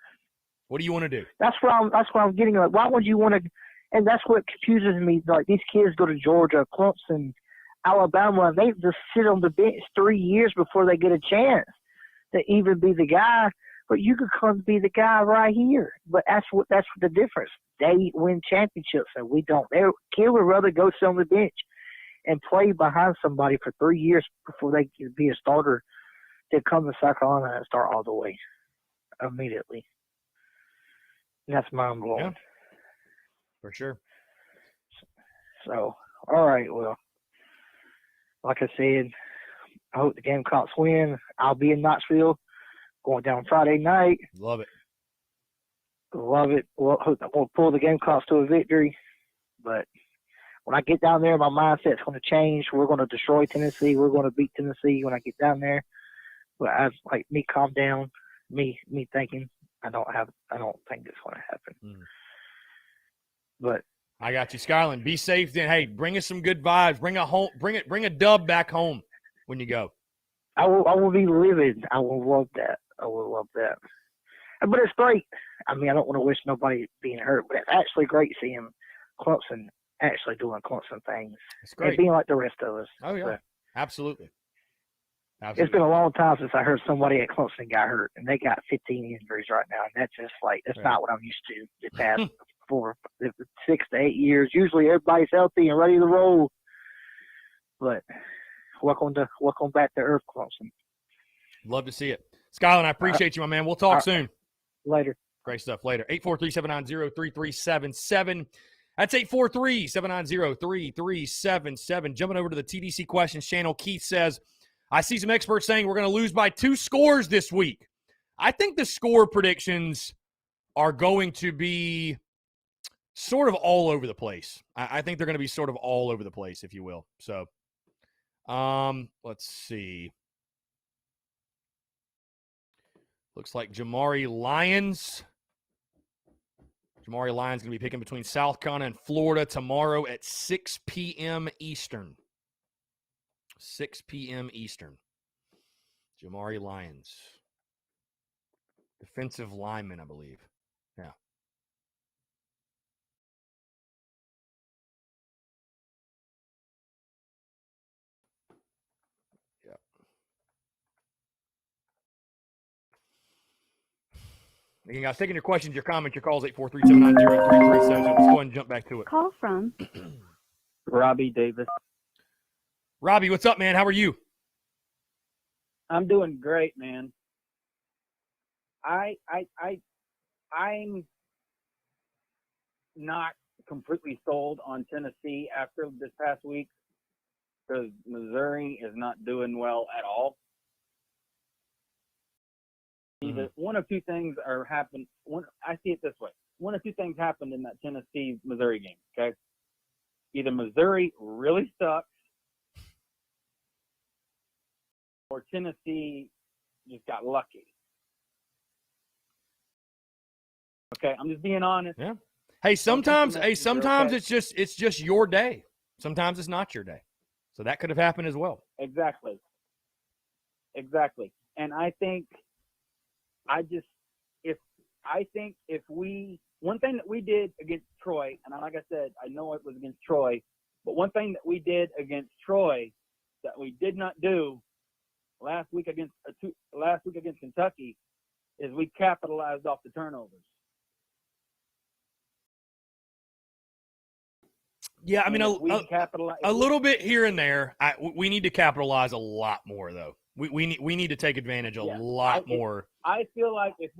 What do you want to do? That's what I'm getting at. Why would you want to? And that's what confuses me. Like, these kids go to Georgia, Clemson, Alabama, and they just sit on the bench 3 years before they get a chance to even be the guy. But you could come be the guy right here. But that's the difference. They win championships and we don't. Kid would rather go sit on the bench and play behind somebody for 3 years before they can be a starter to come to South Carolina and start all the way immediately. And that's mind blowing. Yeah, for sure. So, all right, well, like I said, I hope the Gamecocks win. I'll be in Knoxville going down Friday night. Love it. Love it. Well, I'm going to pull the Gamecocks to a victory. But when I get down there, my mindset's going to change. We're going to destroy Tennessee. We're going to beat Tennessee when I get down there. But as like me calm down, me thinking I don't think it's going to happen. Mm. But I got you, Skyland. Be safe then. Hey, bring us some good vibes. Bring a dub back home when you go. I will be livid. I will love that. But it's great. I mean, I don't want to wish nobody being hurt, but it's actually great seeing Clemson actually doing Clemson things. It's great. And being like the rest of us. Oh, yeah. So, Absolutely. It's been a long time since I heard somebody at Clemson got hurt, and they got 15 injuries right now, and that's just that's not what I'm used to the past 6 to 8 years. Usually everybody's healthy and ready to roll. But welcome back to Earth, Clemson. Love to see it. Skyland, I appreciate you, my man. We'll talk soon. Later. Great stuff. Later. 843-790-3377. That's 843-790-3377. Jumping over to the TDC Questions channel, Keith says, I see some experts saying we're going to lose by 2 scores this week. I think the score predictions are going to be sort of all over the place. I think they're going to be sort of all over the place, if you will. So, let's see. Looks like Jamari Lyons going to be picking between South Carolina and Florida tomorrow at 6 p.m. Eastern. 6 p.m. Eastern. Jamari Lyons. Defensive lineman, I believe. Yeah. Again, guys, taking your questions, your comments, your calls, 843-790-3377. Let's go ahead and jump back to it. Call from Robbie Davis. Robbie, what's up, man? How are you? I'm doing great, man. I'm not completely sold on Tennessee after this past week because Missouri is not doing well at all. Either one of two things are happening. I see it this way. One of two things happened in that Tennessee-Missouri game, okay? Either Missouri really sucks or Tennessee just got lucky. Okay, I'm just being honest. Yeah. Hey, sometimes okay. it's just your day. Sometimes it's not your day. So that could have happened as well. Exactly. And I think if one thing that we did against Troy, and like I said, I know it was against Troy, but one thing that we did against Troy that we did not do last week against Kentucky is we capitalized off the turnovers. Yeah, I mean, a little bit here and there. We need to capitalize a lot more, though. We need to take advantage a lot more. I feel like if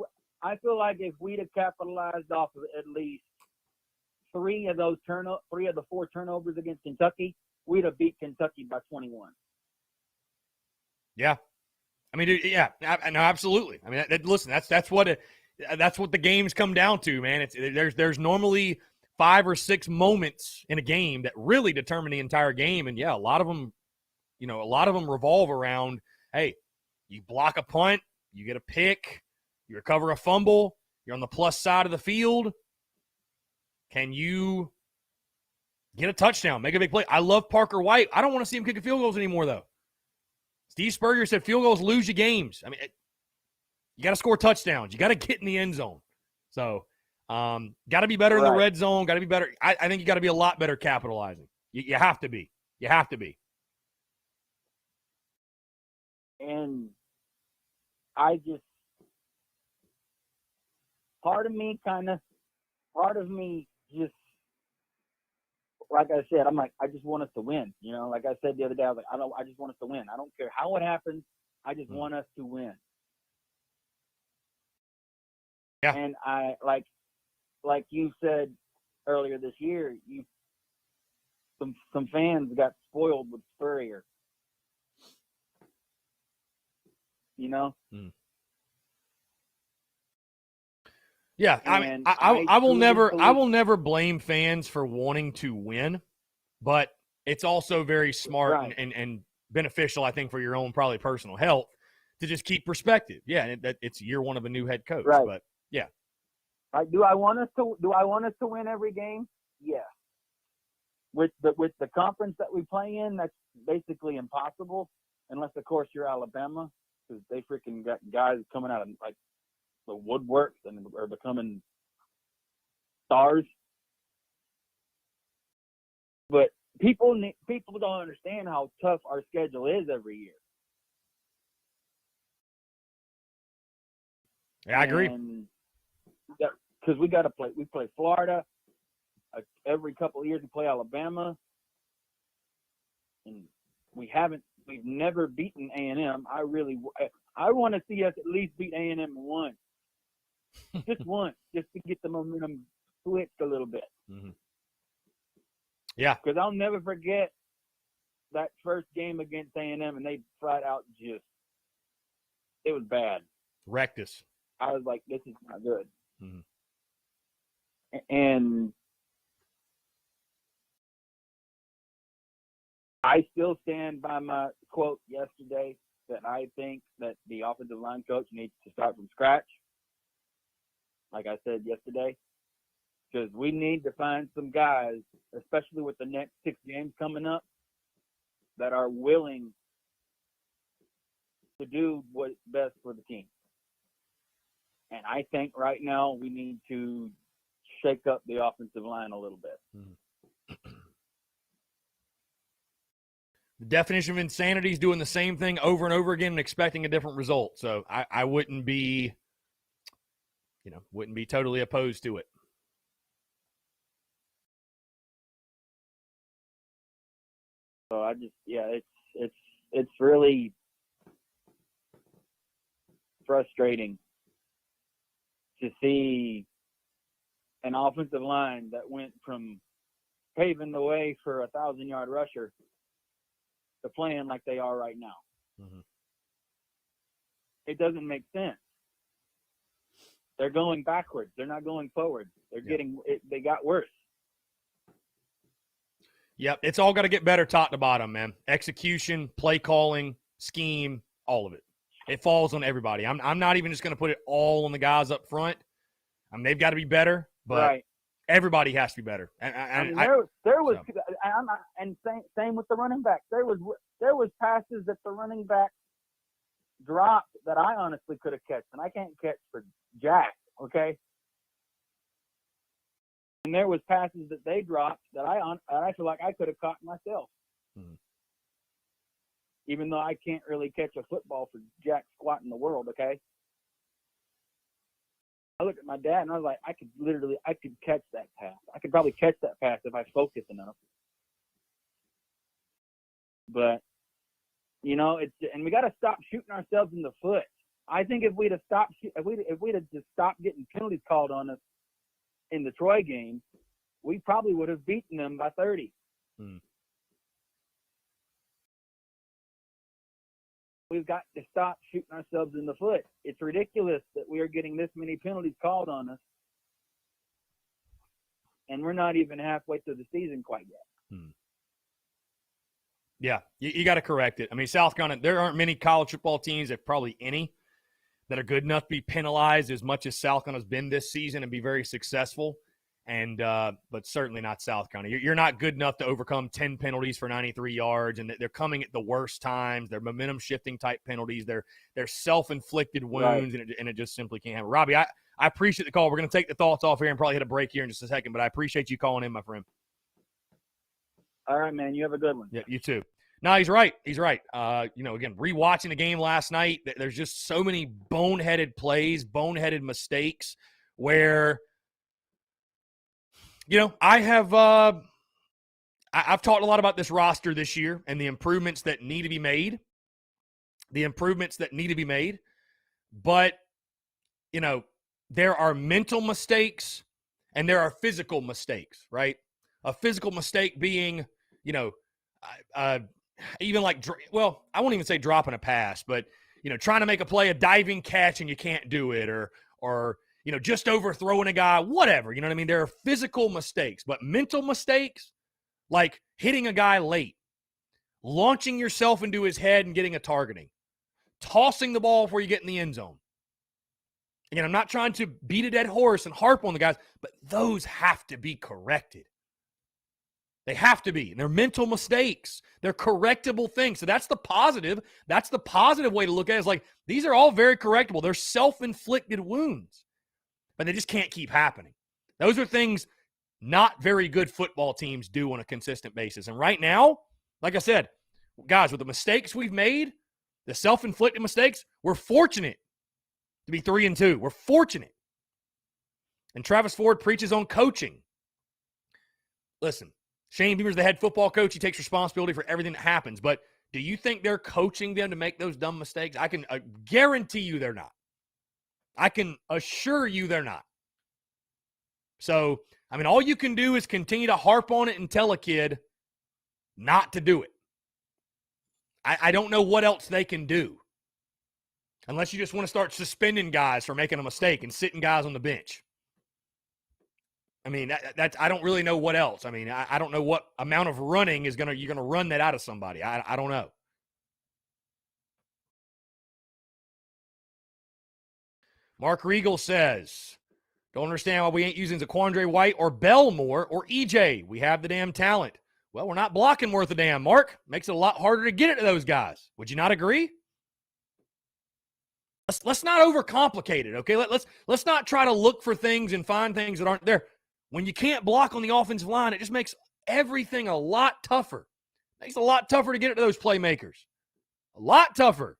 we'd have capitalized off of at least three of the four turnovers against Kentucky, we'd have beat Kentucky by 21. Yeah, I mean, dude, yeah, no, absolutely. I mean, listen, that's what the games come down to, man. There's normally 5 or 6 moments in a game that really determine the entire game, and yeah, a lot of them revolve around, hey, you block a punt, you get a pick, you recover a fumble, you're on the plus side of the field. Can you get a touchdown, make a big play? I love Parker White. I don't want to see him kicking field goals anymore, though. Steve Spurrier said field goals lose you games. I mean, you got to score touchdowns. You got to get in the end zone. So, got to be better in the red zone. Got to be better. I think you got to be a lot better capitalizing. You have to be. You have to be. And part of me just, like I said, I'm like, I just want us to win. You know, like I said the other day, I was like, I just want us to win. I don't care how it happens. I just want us to win. Yeah. And I like you said earlier this year, some fans got spoiled with Spurrier. You know? Yeah, I will never blame fans for wanting to win, but it's also very smart and beneficial, I think, for your own probably personal health to just keep perspective. Yeah, it's year one of a new head coach, but yeah. Right. Do I want us to win every game? Yeah. With the conference that we play in, that's basically impossible, unless of course you're Alabama, because they freaking got guys coming out of like the woodwork and are becoming stars. But people don't understand how tough our schedule is every year. Yeah, I agree. Because we play Florida every couple of years. We play Alabama, and we've never beaten A&M. I want to see us at least beat A&M once. Just once, just to get the momentum switched a little bit. Mm-hmm. Yeah. Because I'll never forget that first game against A&M, and they flat out it was bad. Wrecked us. I was like, this is not good. Mm-hmm. And I still stand by my quote yesterday that I think that the offensive line coach needs to start from scratch. Like I said yesterday, because we need to find some guys, especially with the next 6 games coming up, that are willing to do what's best for the team. And I think right now we need to shake up the offensive line a little bit. Mm-hmm. The definition of insanity is doing the same thing over and over again and expecting a different result. So I wouldn't be totally opposed to it. So it's really frustrating to see an offensive line that went from paving the way for a 1,000-yard rusher to playing like they are right now. Mm-hmm. It doesn't make sense. They're going backwards. They're not going forward. They got worse. Yep, it's all got to get better top to bottom, man. Execution, play calling, scheme, All of it. It falls on everybody. I'm not even just going to put it all on the guys up front. I mean, they've got to be better, but everybody has to be better. And there was, and same with the running back. There was passes that the running back dropped that I honestly could have catched, and I can't catch for jack. Okay. And there was passes that they dropped that I feel like I could have caught myself. Mm-hmm. Even though I can't really catch a football for jack squat in the world, okay? I looked at my dad and I was like, I could catch that pass. I could probably catch that pass if I focus enough. But, you know, and we got to stop shooting ourselves in the foot. I think if we'd have just stopped getting penalties called on us in the Troy game, we probably would have beaten them by 30. We've got to stop shooting ourselves in the foot. It's ridiculous that we are getting this many penalties called on us, and we're not even halfway through the season quite yet. Yeah, you got to correct it. I mean, South Carolina, there aren't many college football teams, if probably any, that are good enough to be penalized as much as South Carolina's been this season and be very successful. And but certainly not South Carolina. You're not good enough to overcome 10 penalties for 93 yards, and they're coming at the worst times. They're momentum-shifting type penalties. They're self-inflicted wounds, right. and it just simply can't happen. Robbie, I appreciate the call. We're going to take the thoughts off here and probably hit a break here in just a second, but I appreciate you calling in, my friend. All right, man. You have a good one. Yeah, you too. No, he's right. He's right. You know, again, rewatching the game last night, there's just so many boneheaded plays, boneheaded mistakes where – you know, I've talked a lot about this roster this year and the improvements that need to be made. But, you know, there are mental mistakes and there are physical mistakes, right? A physical mistake being, you know, even like, well, I won't even say dropping a pass, but, you know, trying to make a play, a diving catch, and you can't do it, or you know, just overthrowing a guy, whatever. You know what I mean? There are physical mistakes, but mental mistakes, like hitting a guy late, launching yourself into his head and getting a targeting, tossing the ball before you get in the end zone. Again, I'm not trying to beat a dead horse and harp on the guys, but those have to be corrected. They have to be. And they're mental mistakes. They're correctable things. So that's the positive. That's the positive way to look at it. Is like, these are all very correctable. They're self-inflicted wounds. But they just can't keep happening. Those are things not very good football teams do on a consistent basis. And right now, like I said, guys, with the mistakes we've made, the self-inflicted mistakes, we're fortunate to be 3-2. We're fortunate. And Travis Ford preaches on coaching. Listen, Shane Beamer's the head football coach. He takes responsibility for everything that happens. But do you think they're coaching them to make those dumb mistakes? I can guarantee you they're not. I can assure you they're not. So, I mean, all you can do is continue to harp on it and tell a kid not to do it. I don't know what else they can do. Unless you just want to start suspending guys for making a mistake and sitting guys on the bench. I mean, that's I don't really know what else. I mean, I don't know what amount of running you're going to run that out of somebody. I don't know. Mark Regal says, don't understand why we ain't using Zaquandre White or Belmore or EJ. We have the damn talent. Well, we're not blocking worth a damn, Mark. Makes it a lot harder to get it to those guys. Would you not agree? Let's not overcomplicate it, okay? Let's not try to look for things and find things that aren't there. When you can't block on the offensive line, it just makes everything a lot tougher. It makes it a lot tougher to get it to those playmakers. A lot tougher.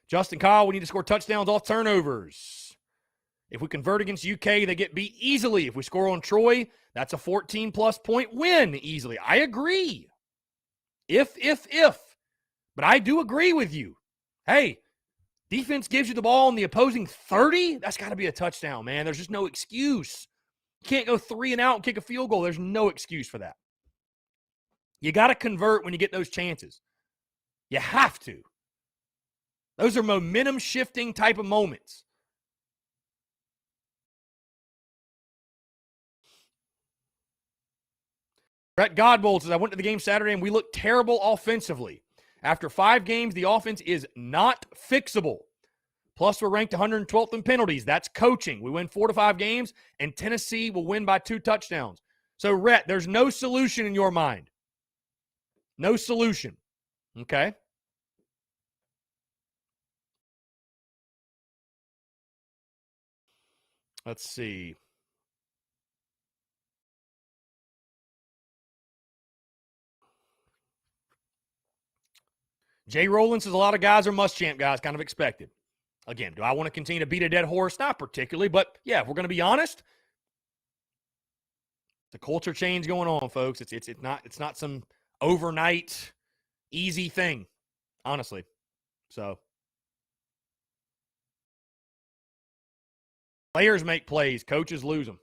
Justin Kyle, we need to score touchdowns off turnovers. If we convert against UK, they get beat easily. If we score on Troy, that's a 14-plus point win easily. I agree. If. But I do agree with you. Hey, defense gives you the ball on the opposing 30? That's got to be a touchdown, man. There's just no excuse. You can't go 3 and out and kick a field goal. There's no excuse for that. You got to convert when you get those chances. You have to. Those are momentum-shifting type of moments. Brett Godbold says, I went to the game Saturday and we looked terrible offensively. After 5 games, the offense is not fixable. Plus, we're ranked 112th in penalties. That's coaching. We win 4 to 5 games, and Tennessee will win by 2 touchdowns. So, Rhett, there's no solution in your mind. No solution. Okay? Let's see. Jay Rowland says a lot of guys are Muschamp guys, kind of expected. Again, do I want to continue to beat a dead horse? Not particularly, but yeah, if we're going to be honest, the culture change going on, folks. It's not some overnight easy thing, honestly. So players make plays, coaches lose them.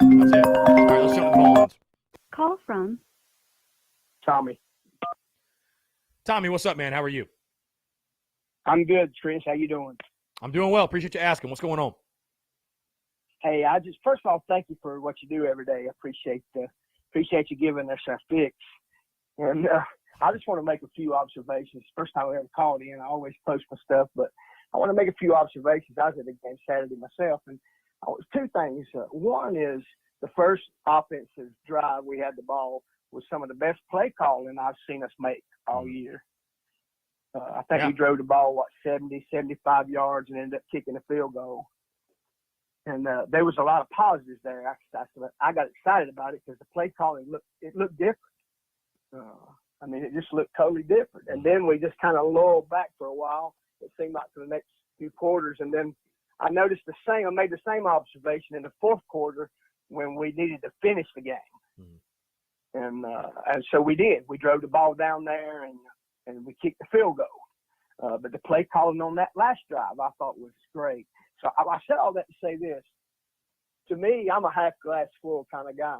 That's it. All right, let's jump to phones. Call from Tommy. Tommy, what's up, man? How are you? I'm good, Chris. How you doing? I'm doing well. Appreciate you asking. What's going on? Hey, first of all, thank you for what you do every day. I appreciate you giving us our fix. And I just want to make a few observations. First time I ever called in, I always post my stuff, but I want to make a few observations. I was at the game Saturday myself, and two things. One is the first offensive drive we had the ball was some of the best play calling I've seen us make all year. I think we drove the ball, 70, 75 yards and ended up kicking a field goal. And there was a lot of positives there. I got excited about it because the play calling looked different. It just looked totally different. And then we just kind of lulled back for a while. It seemed like for the next few quarters. And then I made the same observation in the fourth quarter when we needed to finish the game. Mm-hmm. And so we did. We drove the ball down there and we kicked the field goal. But the play calling on that last drive I thought was great. So I said all that to say this. To me, I'm a half glass full kind of guy.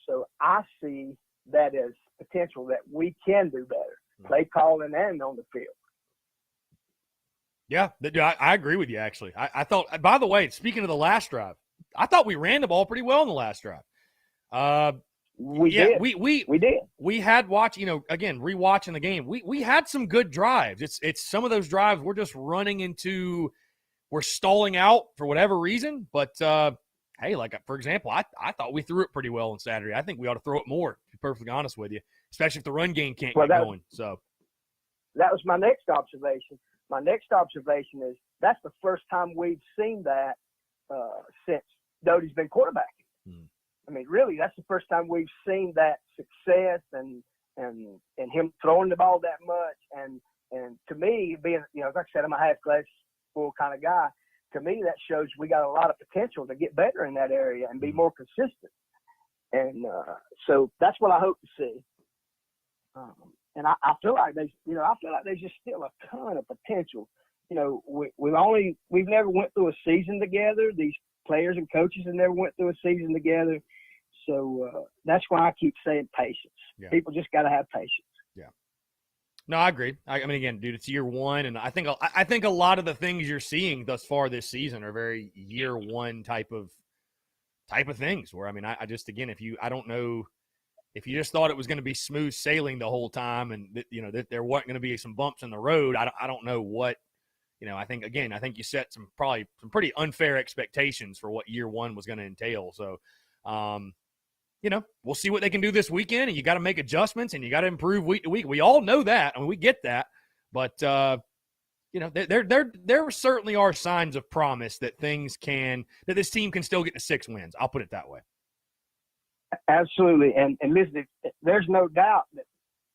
So I see that as potential that we can do better, play calling and on the field. Yeah, I agree with you, actually. I thought, by the way, speaking of the last drive, I thought we ran the ball pretty well in the last drive. We did. We had rewatching the game. We had some good drives. It's some of those drives we're just running into, we're stalling out for whatever reason. But hey, like for example, I thought we threw it pretty well on Saturday. I think we ought to throw it more, to be perfectly honest with you, especially if the run game can't get going. So that was my next observation. My next observation is that's the first time we've seen that since Doty's been quarterbacking. Hmm. I mean, really, that's the first time we've seen that success and him throwing the ball that much. And to me, being, like I said, I'm a half glass full kind of guy. To me, that shows we got a lot of potential to get better in that area and be more consistent. And so that's what I hope to see. And I feel like there's just still a ton of potential. We've never went through a season together. These players and coaches have never went through a season together. So that's why I keep saying patience. Yeah. People just got to have patience. Yeah. No, I agree. I mean, again, dude, it's year one, and I think a lot of the things you're seeing thus far this season are very year one type of things. Where I just again, I don't know if you just thought it was going to be smooth sailing the whole time, and that there wasn't going to be some bumps in the road. I don't know what. I think you set some pretty unfair expectations for what year one was going to entail. So, we'll see what they can do this weekend, and you got to make adjustments and you got to improve week to week. We all know that. I mean, we get that, but there certainly are signs of promise that that this team can still get to 6 wins. I'll put it that way. Absolutely. And listen, there's no doubt that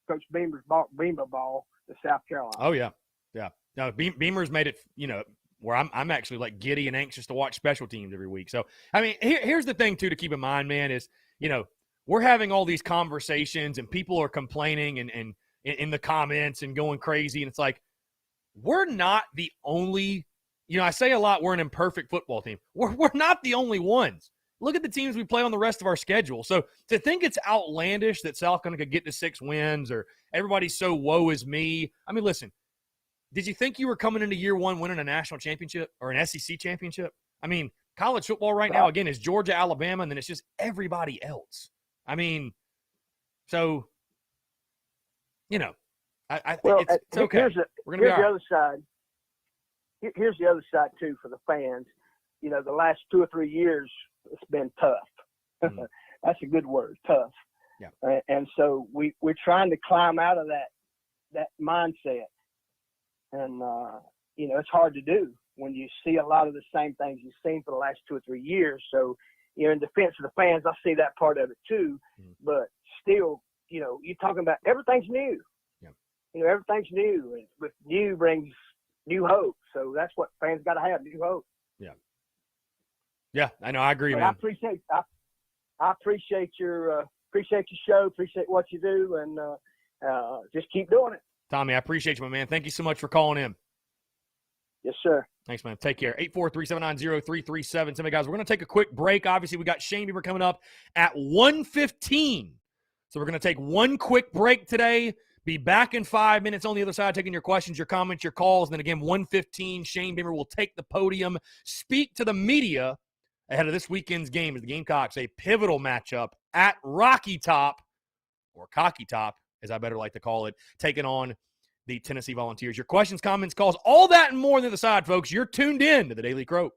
Coach Beamer's brought Beamer ball to South Carolina. Oh yeah. Yeah. No, Beamer's made it, where I'm actually like giddy and anxious to watch special teams every week. So, I mean, here's the thing too to keep in mind, man, is, we're having all these conversations and people are complaining and in the comments and going crazy. And it's like, we're not the only, I say a lot, we're an imperfect football team. We're not the only ones. Look at the teams we play on the rest of our schedule. So to think it's outlandish that South Carolina could get to 6 wins or everybody's so woe is me. I mean, listen, did you think you were coming into year one winning a national championship or an SEC championship? I mean, college football right now, again, is Georgia, Alabama, and then it's just everybody else. I mean, So, you know, I Well, think it's okay. here's We're gonna be the all right. other side. Here's the other side too for the fans. You know, the last 2 or 3 years, it's been tough. Mhm. That's a good word, tough. Yeah. And so we're trying to climb out of that mindset. And, you know, it's hard to do when you see a lot of the same things you've seen for the last 2 or 3 years. So, you know, in defense of the fans, I see that part of it too. Mhm. But still, you know, you're talking about everything's new. Yeah. You know, everything's new. And with new brings new hope. So that's what fans got to have, new hope. Yeah, I know. I agree, But man. I appreciate your show, appreciate what you do, and just keep doing it. Tommy, I appreciate you, my man. Thank you so much for calling in. Yes, sir. Thanks, man. Take care. 843-790-337. So, guys, we're going to take a quick break. Obviously, we got Shane Beamer coming up at 1:15. So we're going to take one quick break today. Be back in 5 minutes on the other side, taking your questions, your comments, your calls. And then again, 1:15, Shane Beamer will take the podium, speak to the media ahead of this weekend's game as the Gamecocks, a pivotal matchup at Rocky Top, or Cocky Top, as I better like to call it, taking on the Tennessee Volunteers. Your questions, comments, calls, all that and more on the other side, folks. You're tuned in to the Daily Croak.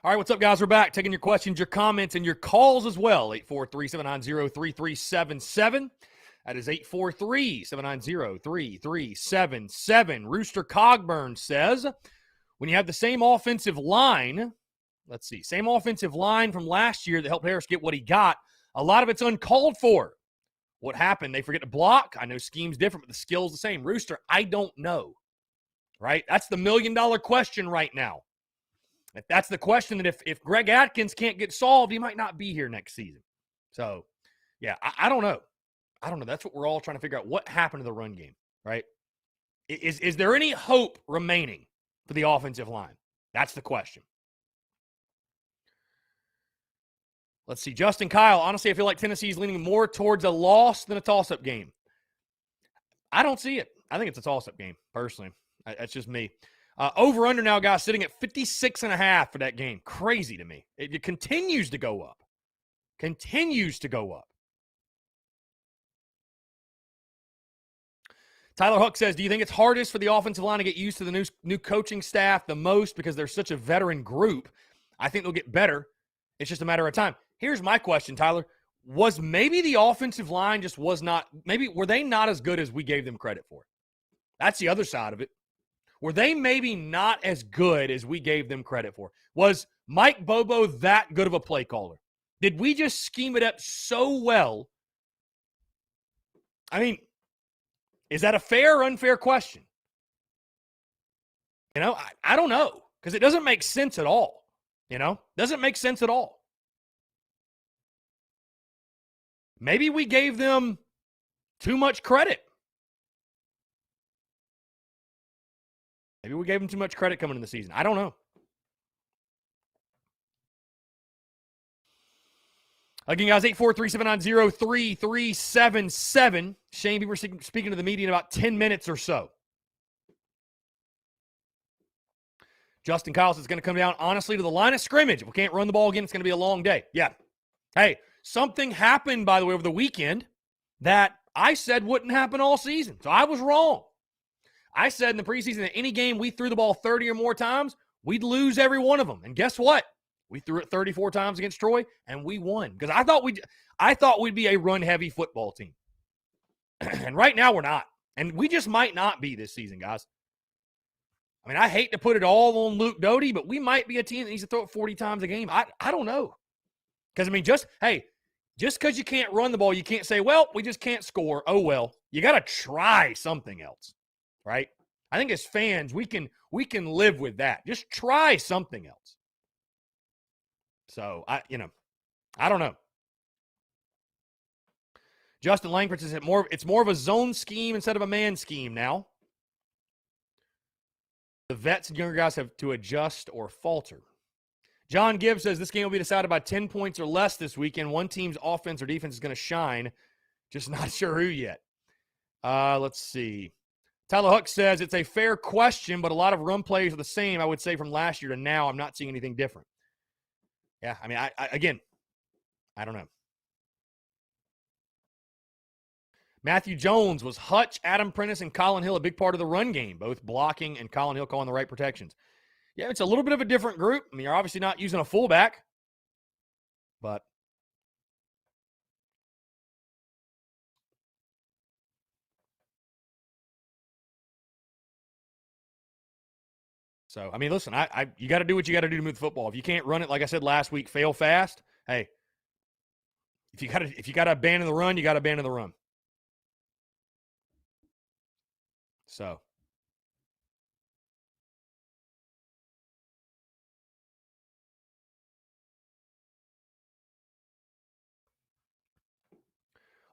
All right, what's up, guys? We're back taking your questions, your comments, and your calls as well. 843-790-3377. That is 843-790-3377. Rooster Cogburn says, when you have the same offensive line, same offensive line from last year that helped Harris get what he got, a lot of it's uncalled for. What happened? They forget to block? I know scheme's different, but the skill's the same. Rooster, I don't know, right? That's the million-dollar question right now. If that's the question, that if Greg Atkins can't get solved, he might not be here next season. So, yeah, I don't know. I don't know. That's what we're all trying to figure out. What happened to the run game, right? Is there any hope remaining for the offensive line? That's the question. Let's see. Justin Kyle, honestly, I feel like Tennessee is leaning more towards a loss than a toss-up game. I don't see it. I think it's a toss-up game, personally. That's just me. Over-under now, guys, sitting at 56.5 for that game. Crazy to me. It continues to go up. Continues to go up. Tyler Huck says, do you think it's hardest for the offensive line to get used to the new coaching staff the most because they're such a veteran group? I think they'll get better. It's just a matter of time. Here's my question, Tyler. Was maybe the offensive line just were they not as good as we gave them credit for? That's the other side of it. Were they maybe not as good as we gave them credit for? Was Mike Bobo that good of a play caller? Did we just scheme it up so well? I mean, is that a fair or unfair question? I don't know, because it doesn't make sense at all. Doesn't make sense at all. Maybe we gave them too much credit. Maybe we gave them too much credit coming in the season. I don't know. Again, guys, 843-790-3377. Shane Beaver speaking to the media in about 10 minutes or so. Justin Kyle says it's going to come down, honestly, to the line of scrimmage. If we can't run the ball again, it's going to be a long day. Yeah. Hey, something happened, by the way, over the weekend that I said wouldn't happen all season. So I was wrong. I said in the preseason that any game we threw the ball 30 or more times, we'd lose every one of them. And guess what? We threw it 34 times against Troy, and we won. Because I thought we'd be a run-heavy football team. And right now we're not. And we just might not be this season, guys. I mean, I hate to put it all on Luke Doty, but we might be a team that needs to throw it 40 times a game. I don't know. Because, I mean, just because you can't run the ball, you can't say, well, we just can't score. Oh, well. You got to try something else. Right? I think as fans, we can live with that. Just try something else. So, I don't know. Justin Langford says it's more of a zone scheme instead of a man scheme now. The vets and younger guys have to adjust or falter. John Gibbs says this game will be decided by 10 points or less this weekend. One team's offense or defense is going to shine. Just not sure who yet. Let's see. Tyler Huck says it's a fair question, but a lot of run plays are the same, I would say, from last year to now. I'm not seeing anything different. Yeah, I mean, I don't know. Matthew Jones, was Hutch, Adam Prentice, and Colin Hill a big part of the run game, both blocking and Colin Hill calling the right protections? Yeah, it's a little bit of a different group. I mean, you're obviously not using a fullback, but so, I mean, listen, you got to do what you got to do to move the football. If you can't run it, like I said last week, fail fast. Hey, if you got to abandon the run, you got to abandon the run. So,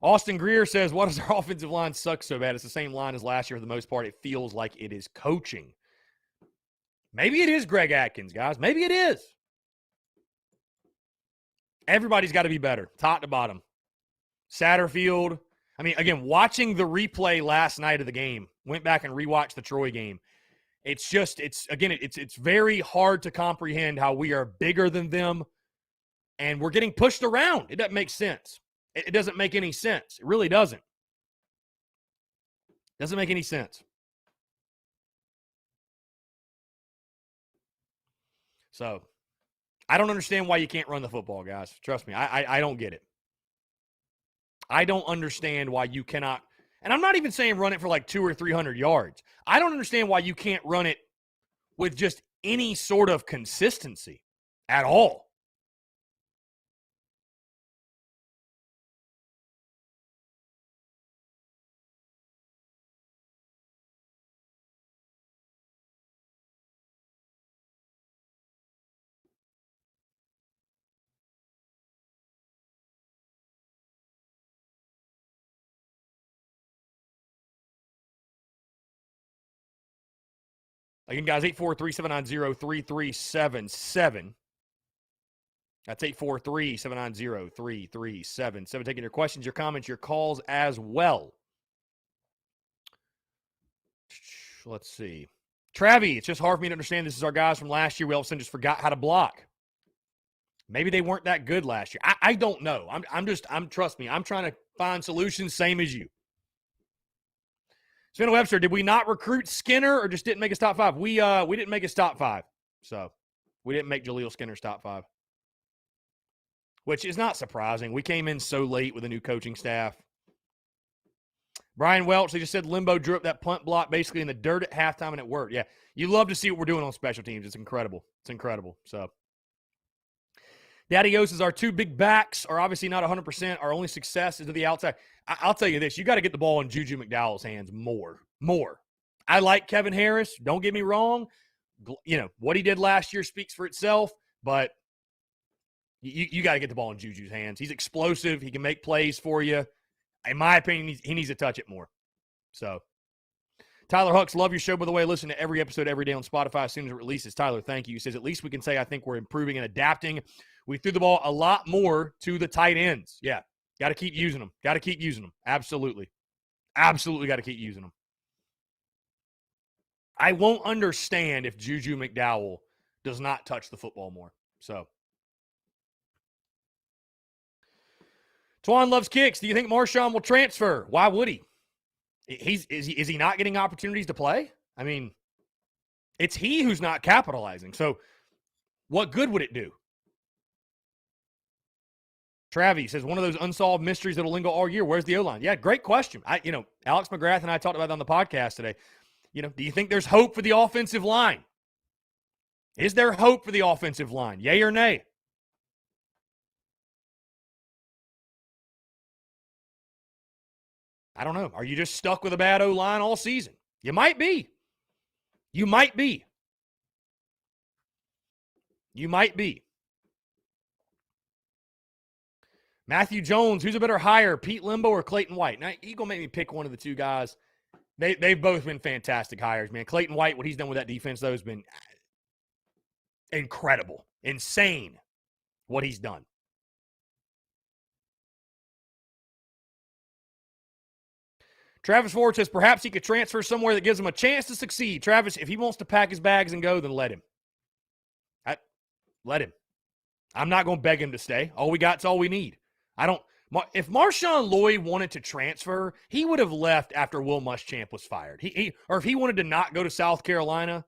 Austin Greer says, why does our offensive line suck so bad? It's the same line as last year for the most part. It feels like it is coaching. Maybe it is Greg Atkins, guys. Maybe it is. Everybody's got to be better, top to bottom. Satterfield. I mean, again, watching the replay last night of the game, went back and rewatched the Troy game. It's very hard to comprehend how we are bigger than them and we're getting pushed around. It doesn't make sense. It doesn't make any sense. It really doesn't. Doesn't make any sense. So, I don't understand why you can't run the football, guys. Trust me, I don't get it. I don't understand why you cannot, and I'm not even saying run it for like 200 or 300 yards. I don't understand why you can't run it with just any sort of consistency at all. Again, guys, 843-790-3377. That's 843-790-3377. Taking your questions, your comments, your calls as well. Let's see. Travie, it's just hard for me to understand. This is our guys from last year. We all of a sudden just forgot how to block. Maybe they weren't that good last year. I don't know. Trust me, I'm trying to find solutions, same as you. Sven Webster, did we not recruit Skinner or just didn't make his top 5? We didn't make his top 5. So we didn't make Jaleel Skinner's top 5. Which is not surprising. We came in so late with a new coaching staff. Brian Welch, they just said Limbo drew up that punt block basically in the dirt at halftime, and it worked. Yeah, you love to see what we're doing on special teams. It's incredible. It's incredible. So, Daddy O's, our 2 big backs are obviously not 100%. Our only success is to the outside. I'll tell you this. You got to get the ball in Juju McDowell's hands more. I like Kevin Harris. Don't get me wrong. You know, what he did last year speaks for itself, but you got to get the ball in Juju's hands. He's explosive. He can make plays for you. In my opinion, he needs to touch it more. So, Tyler Hucks, love your show. By the way, I listen to every episode every day on Spotify as soon as it releases. Tyler, thank you. He says, at least we can say I think we're improving and adapting. We threw the ball a lot more to the tight ends. Yeah, got to keep using them. Absolutely. Absolutely got to keep using them. I won't understand if Juju McDowell does not touch the football more. So, Twan loves kicks. Do you think Marshawn will transfer? Why would he? Is he not getting opportunities to play? I mean, it's he who's not capitalizing. So what good would it do? Travis says, one of those unsolved mysteries that'll linger all year. Where's the O-line? Yeah, great question. Alex McGrath and I talked about it on the podcast today. Do you think there's hope for the offensive line? Is there hope for the offensive line? Yay or nay? I don't know. Are you just stuck with a bad O-line all season? You might be. Matthew Jones, who's a better hire, Pete Limbo or Clayton White? Now, you're going to make me pick one of the two guys. They've both been fantastic hires, man. Clayton White, what he's done with that defense, though, has been incredible. Insane what he's done. Travis Ford says perhaps he could transfer somewhere that gives him a chance to succeed. Travis, if he wants to pack his bags and go, then let him. Let him. I'm not going to beg him to stay. All we got is all we need. If Marshawn Lloyd wanted to transfer, he would have left after Will Muschamp was fired. Or if he wanted to not go to South Carolina.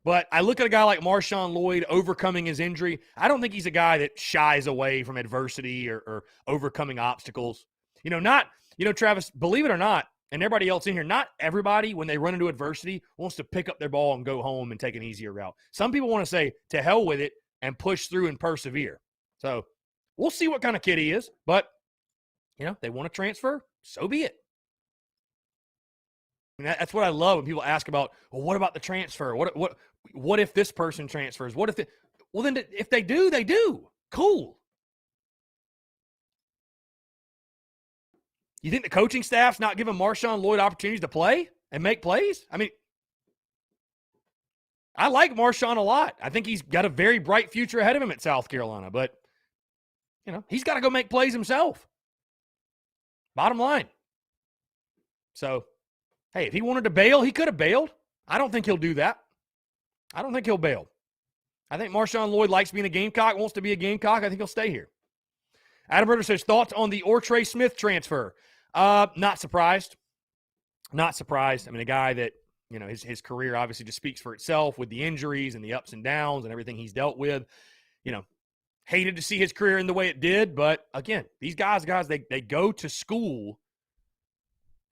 But I look at a guy like Marshawn Lloyd overcoming his injury. I don't think he's a guy that shies away from adversity or overcoming obstacles. Travis, believe it or not, and everybody else in here, not everybody, when they run into adversity, wants to pick up their ball and go home and take an easier route. Some people want to say, to hell with it, and push through and persevere. So we'll see what kind of kid he is. But, they want to transfer, so be it. That's what I love when people ask about, well, what about the transfer? What if this person transfers? Then if they do, they do. Cool. You think the coaching staff's not giving Marshawn Lloyd opportunities to play and make plays? I mean, I like Marshawn a lot. I think he's got a very bright future ahead of him at South Carolina, but, he's got to go make plays himself. Bottom line. So, hey, if he wanted to bail, he could have bailed. I don't think he'll do that. I don't think he'll bail. I think Marshawn Lloyd likes being a Gamecock, wants to be a Gamecock. I think he'll stay here. Adam Berger says, thoughts on the Ortre Smith transfer? Not surprised. Not surprised. I mean, a guy that his career obviously just speaks for itself with the injuries and the ups and downs and everything he's dealt with. Hated to see his career in the way it did, but again, these guys, they go to school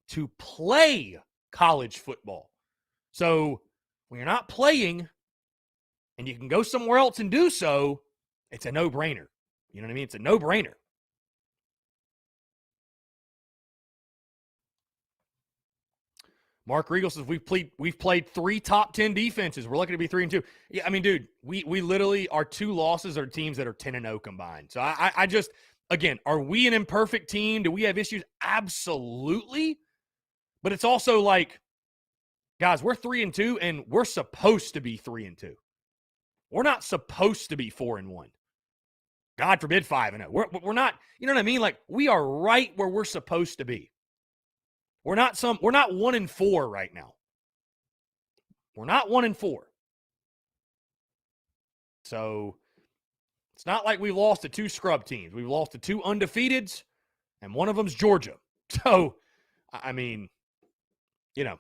to play college football. So when you're not playing and you can go somewhere else and do so, it's a no-brainer. You know what I mean? It's a no-brainer. Mark Regal says we've played 3 top 10 defenses. We're lucky to be 3-2. Yeah, I mean, dude, we literally, our 2 losses are teams that are 10-0 combined. So I just, again, are we an imperfect team? Do we have issues? Absolutely. But it's also like, guys, we're 3-2 and we're supposed to be 3-2. We're not supposed to be 4-1. God forbid 5-0. We're not, you know what I mean? Like, we are right where we're supposed to be. We're not 1-4 right now. We're not 1-4. So it's not like we lost to 2 scrub teams. We've lost to 2 undefeateds, and one of them's Georgia. So, I mean, a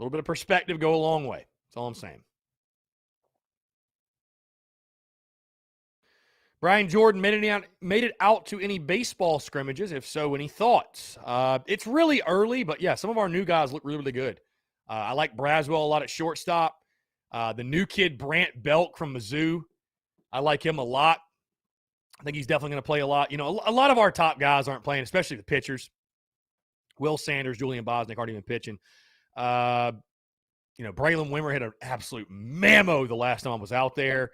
little bit of perspective go a long way. That's all I'm saying. Brian Jordan made it out to any baseball scrimmages? If so, any thoughts? It's really early, but yeah, some of our new guys look really, really good. I like Braswell a lot at shortstop. The new kid, Brant Belk from Mizzou, I like him a lot. I think he's definitely going to play a lot. A lot of our top guys aren't playing, especially the pitchers. Will Sanders, Julian Bosnick aren't even pitching. Braylon Wimmer hit an absolute mammo the last time I was out there.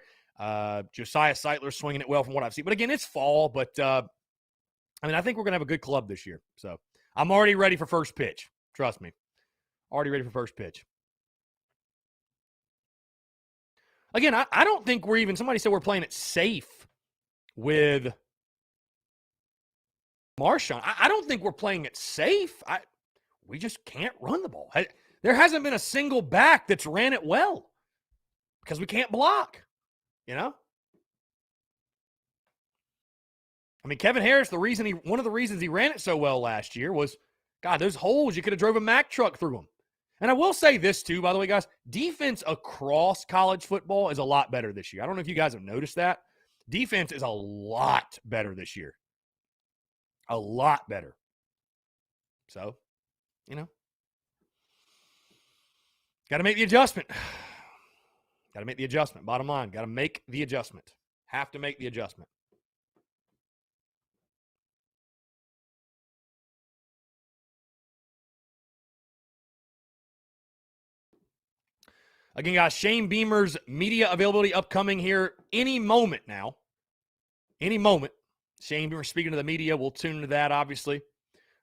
Josiah Seitler swinging it well from what I've seen. But again, it's fall. But, I think we're going to have a good club this year. So I'm already ready for first pitch. Trust me. Already ready for first pitch. Again, I don't think we're even – somebody said we're playing it safe with Marshawn. I don't think we're playing it safe. We just can't run the ball. There hasn't been a single back that's ran it well because we can't block. Kevin Harris, one of the reasons he ran it so well last year was, God, those holes, you could have drove a Mack truck through them. And I will say this too, by the way, guys, defense across college football is a lot better this year. I don't know if you guys have noticed that. Defense is a lot better this year. A lot better. So, got to make the adjustment. Got to make the adjustment. Bottom line, got to make the adjustment. Have to make the adjustment. Again, guys, Shane Beamer's media availability upcoming here any moment now. Any moment. Shane Beamer speaking to the media. We'll tune into that, obviously.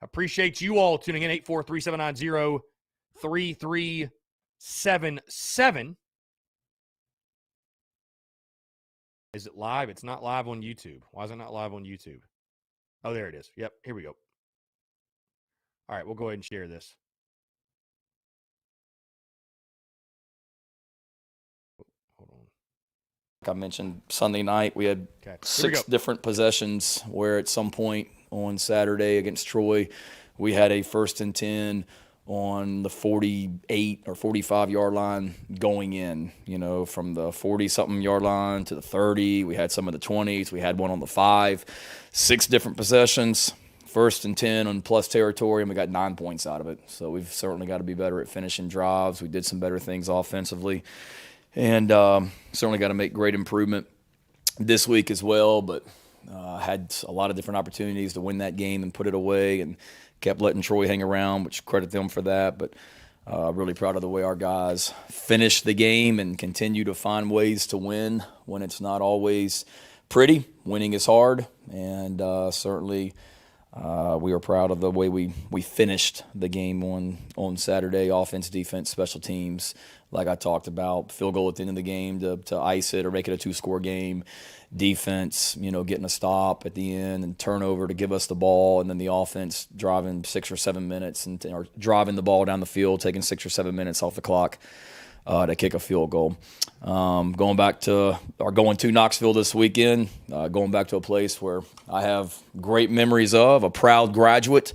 Appreciate you all tuning in. 843-790-3377. Is it live? It's not live on YouTube. Why is it not live on YouTube? Oh, there it is. Yep, here we go. All right, we'll go ahead and share this. Hold on. Like I mentioned, Sunday night we had 6 different possessions where at some point on Saturday against Troy, we had a 1st and 10 on the 48 or 45-yard line going in, from the 40-something yard line to the 30. We had some of the 20s. We had one on the 5. 6 different possessions, 1st and 10 on plus territory, and we got 9 points out of it. So we've certainly got to be better at finishing drives. We did some better things offensively, and certainly got to make great improvement this week as well. But had a lot of different opportunities to win that game and put it away, and kept letting Troy hang around, which credit them for that. But really proud of the way our guys finished the game and continue to find ways to win when it's not always pretty. Winning is hard, and certainly we are proud of the way we finished the game on Saturday. Offense, defense, special teams, like I talked about. Field goal at the end of the game to ice it or make it a 2-score game. Defense, getting a stop at the end and turnover to give us the ball, and then the offense driving 6 or 7 minutes or driving the ball down the field, taking 6 or 7 minutes off the clock to kick a field goal. Going to Knoxville this weekend, going back to a place where I have great memories of, a proud graduate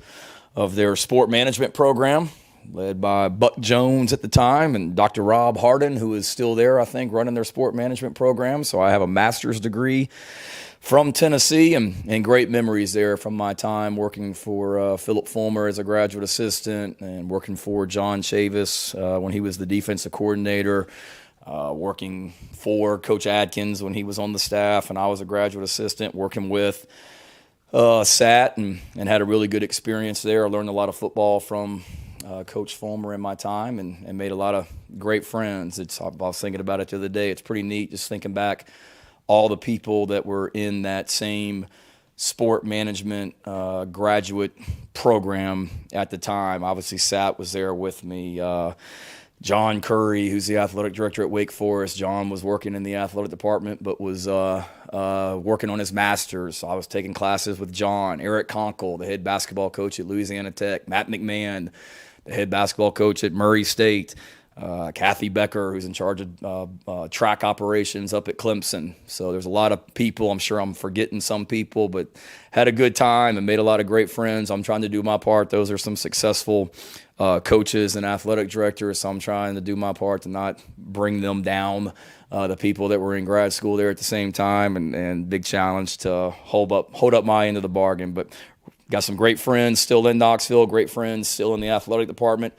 of their sport management program, led by Buck Jones at the time and Dr. Rob Harden, who is still there, I think, running their sport management program. So I have a master's degree from Tennessee and great memories there from my time working for Philip Fulmer as a graduate assistant and working for John Chavis when he was the defensive coordinator, working for Coach Adkins when he was on the staff and I was a graduate assistant working with Sat and had a really good experience there. I learned a lot of football from Coach Fulmer in my time and made a lot of great friends. I was thinking about it the other day. It's pretty neat just thinking back all the people that were in that same sport management graduate program at the time. Obviously, Sat was there with me. John Curry, who's the athletic director at Wake Forest. John was working in the athletic department, but was working on his master's. So I was taking classes with John. Eric Conkle, the head basketball coach at Louisiana Tech. Matt McMahon, the head basketball coach at Murray State. Kathy Becker, who's in charge of track operations up at Clemson. So there's a lot of people. I'm sure I'm forgetting some people, but had a good time and made a lot of great friends. I'm trying to do my part. Those are some successful coaches and athletic directors, so I'm trying to do my part to not bring them down, the people that were in grad school there at the same time, and big challenge to hold up my end of the bargain. But got some great friends still in Knoxville, great friends still in the athletic department,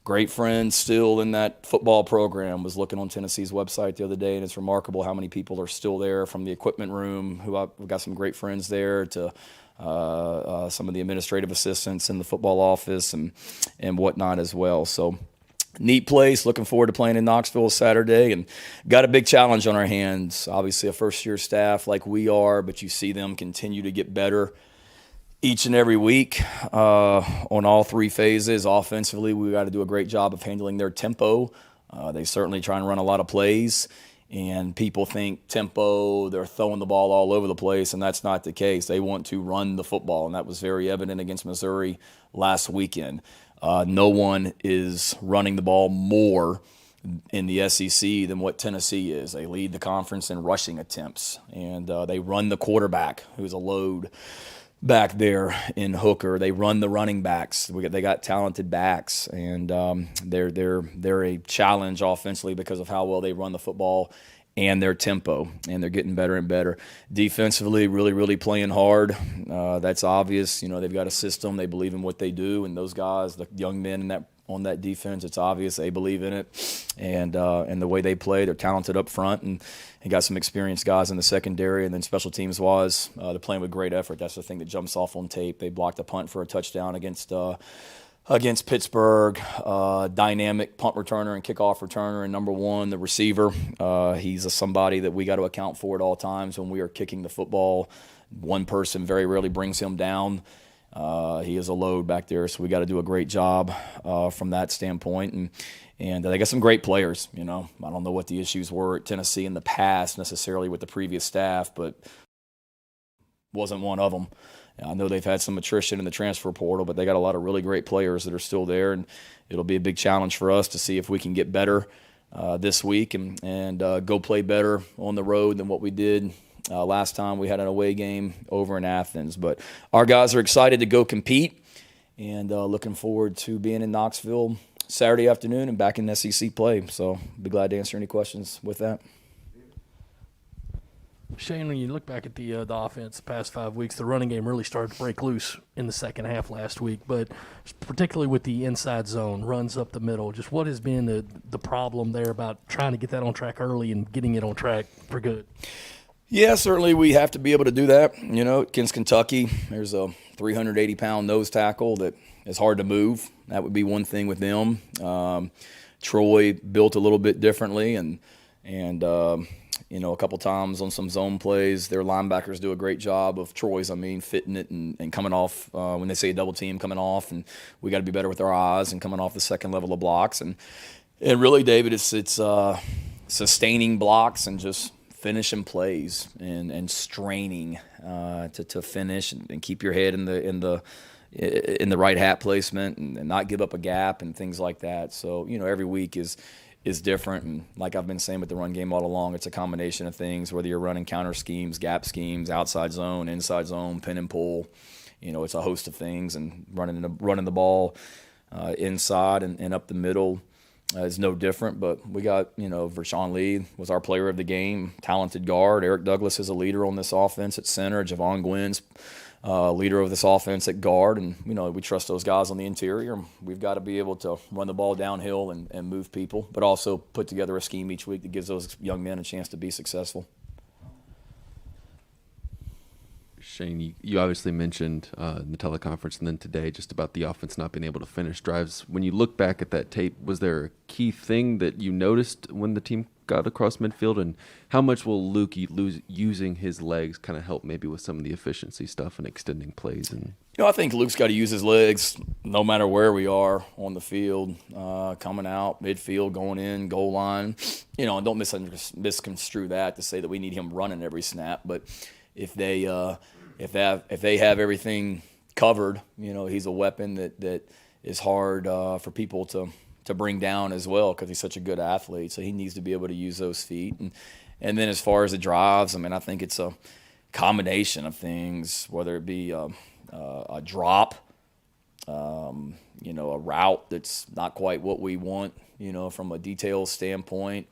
great friends still in that football program. Was looking on Tennessee's website the other day, and it's remarkable how many people are still there from the equipment room. We've got some great friends there to some of the administrative assistants in the football office and whatnot as well. So neat place. Looking forward to playing in Knoxville Saturday, and got a big challenge on our hands. Obviously a first-year staff like we are, but you see them continue to get better each and every week on all three phases. Offensively, we got to do a great job of handling their tempo. They certainly try and run a lot of plays, and people think tempo, they're throwing the ball all over the place, and that's not the case. They want to run the football, and that was very evident against Missouri last weekend. No one is running the ball more in the SEC than what Tennessee is. They lead the conference in rushing attempts, and they run the quarterback, who's a load back there in Hooker. They run the running backs. They got talented backs, and they're a challenge offensively because of how well they run the football and their tempo, and they're getting better and better. Defensively, really, really playing hard. That's obvious. You know, they've got a system. They believe in what they do, and those guys, the young men on that defense, it's obvious they believe in it, and the way they play, they're talented up front, and got some experienced guys in the secondary, and then special teams wise, they're playing with great effort. That's the thing that jumps off on tape. They blocked a punt for a touchdown against Pittsburgh. Dynamic punt returner and kickoff returner, and number one, the receiver. He's somebody that we got to account for at all times when we are kicking the football. One person very rarely brings him down. He is a load back there, so we got to do a great job from that standpoint. And they got some great players. You know, I don't know what the issues were at Tennessee in the past necessarily with the previous staff, but wasn't one of them. I know they've had some attrition in the transfer portal, but they got a lot of really great players that are still there, and it'll be a big challenge for us to see if we can get better this week and go play better on the road than what we did last time we had an away game over in Athens. But our guys are excited to go compete, and looking forward to being in Knoxville Saturday afternoon and back in SEC play. So be glad to answer any questions with that. Shane, when you look back at the offense the past 5 weeks, the running game really started to break loose in the second half last week, but particularly with the inside zone, runs up the middle, just what has been the problem there about trying to get that on track early and getting it on track for good? Yeah, certainly we have to be able to do that. You know, against Kentucky, there's a 380-pound nose tackle that is hard to move. That would be one thing with them. Troy built a little bit differently, and you know, a couple times on some zone plays, their linebackers do a great job of Troy's, fitting it and coming off when they say a double team, coming off, and we got to be better with our eyes and coming off the second level of blocks. And really, David, it's sustaining blocks and just finishing plays and straining to finish and keep your head in the right hat placement and not give up a gap and things like that. So, you know, every week is different, and like I've been saying with the run game all along, it's a combination of things, whether you're running counter schemes, gap schemes, outside zone, inside zone, pin and pull. it's a host of things, and running the ball inside and up the middle is no different. But we got, Vershawn Lee was our player of the game, talented guard. Eric Douglas is a leader on this offense at center. Javon Gwynn's leader of this offense at guard. And, we trust those guys on the interior. We've got to be able to run the ball downhill and move people, but also put together a scheme each week that gives those young men a chance to be successful. Shane, you obviously mentioned in the teleconference and then today just about the offense not being able to finish drives. When you look back at that tape, was there a key thing that you noticed when the team got across midfield, and how much will Lukey using his legs kind of help maybe with some of the efficiency stuff and extending plays? And I think Luke's got to use his legs no matter where we are on the field, coming out, midfield, going in, goal line. And don't misconstrue that to say that we need him running every snap, but if they have everything covered, he's a weapon that is hard for people to bring down as well, because he's such a good athlete. So he needs to be able to use those feet. And then as far as the drives, I think it's a combination of things, whether it be a drop, a route that's not quite what we want, from a detail standpoint.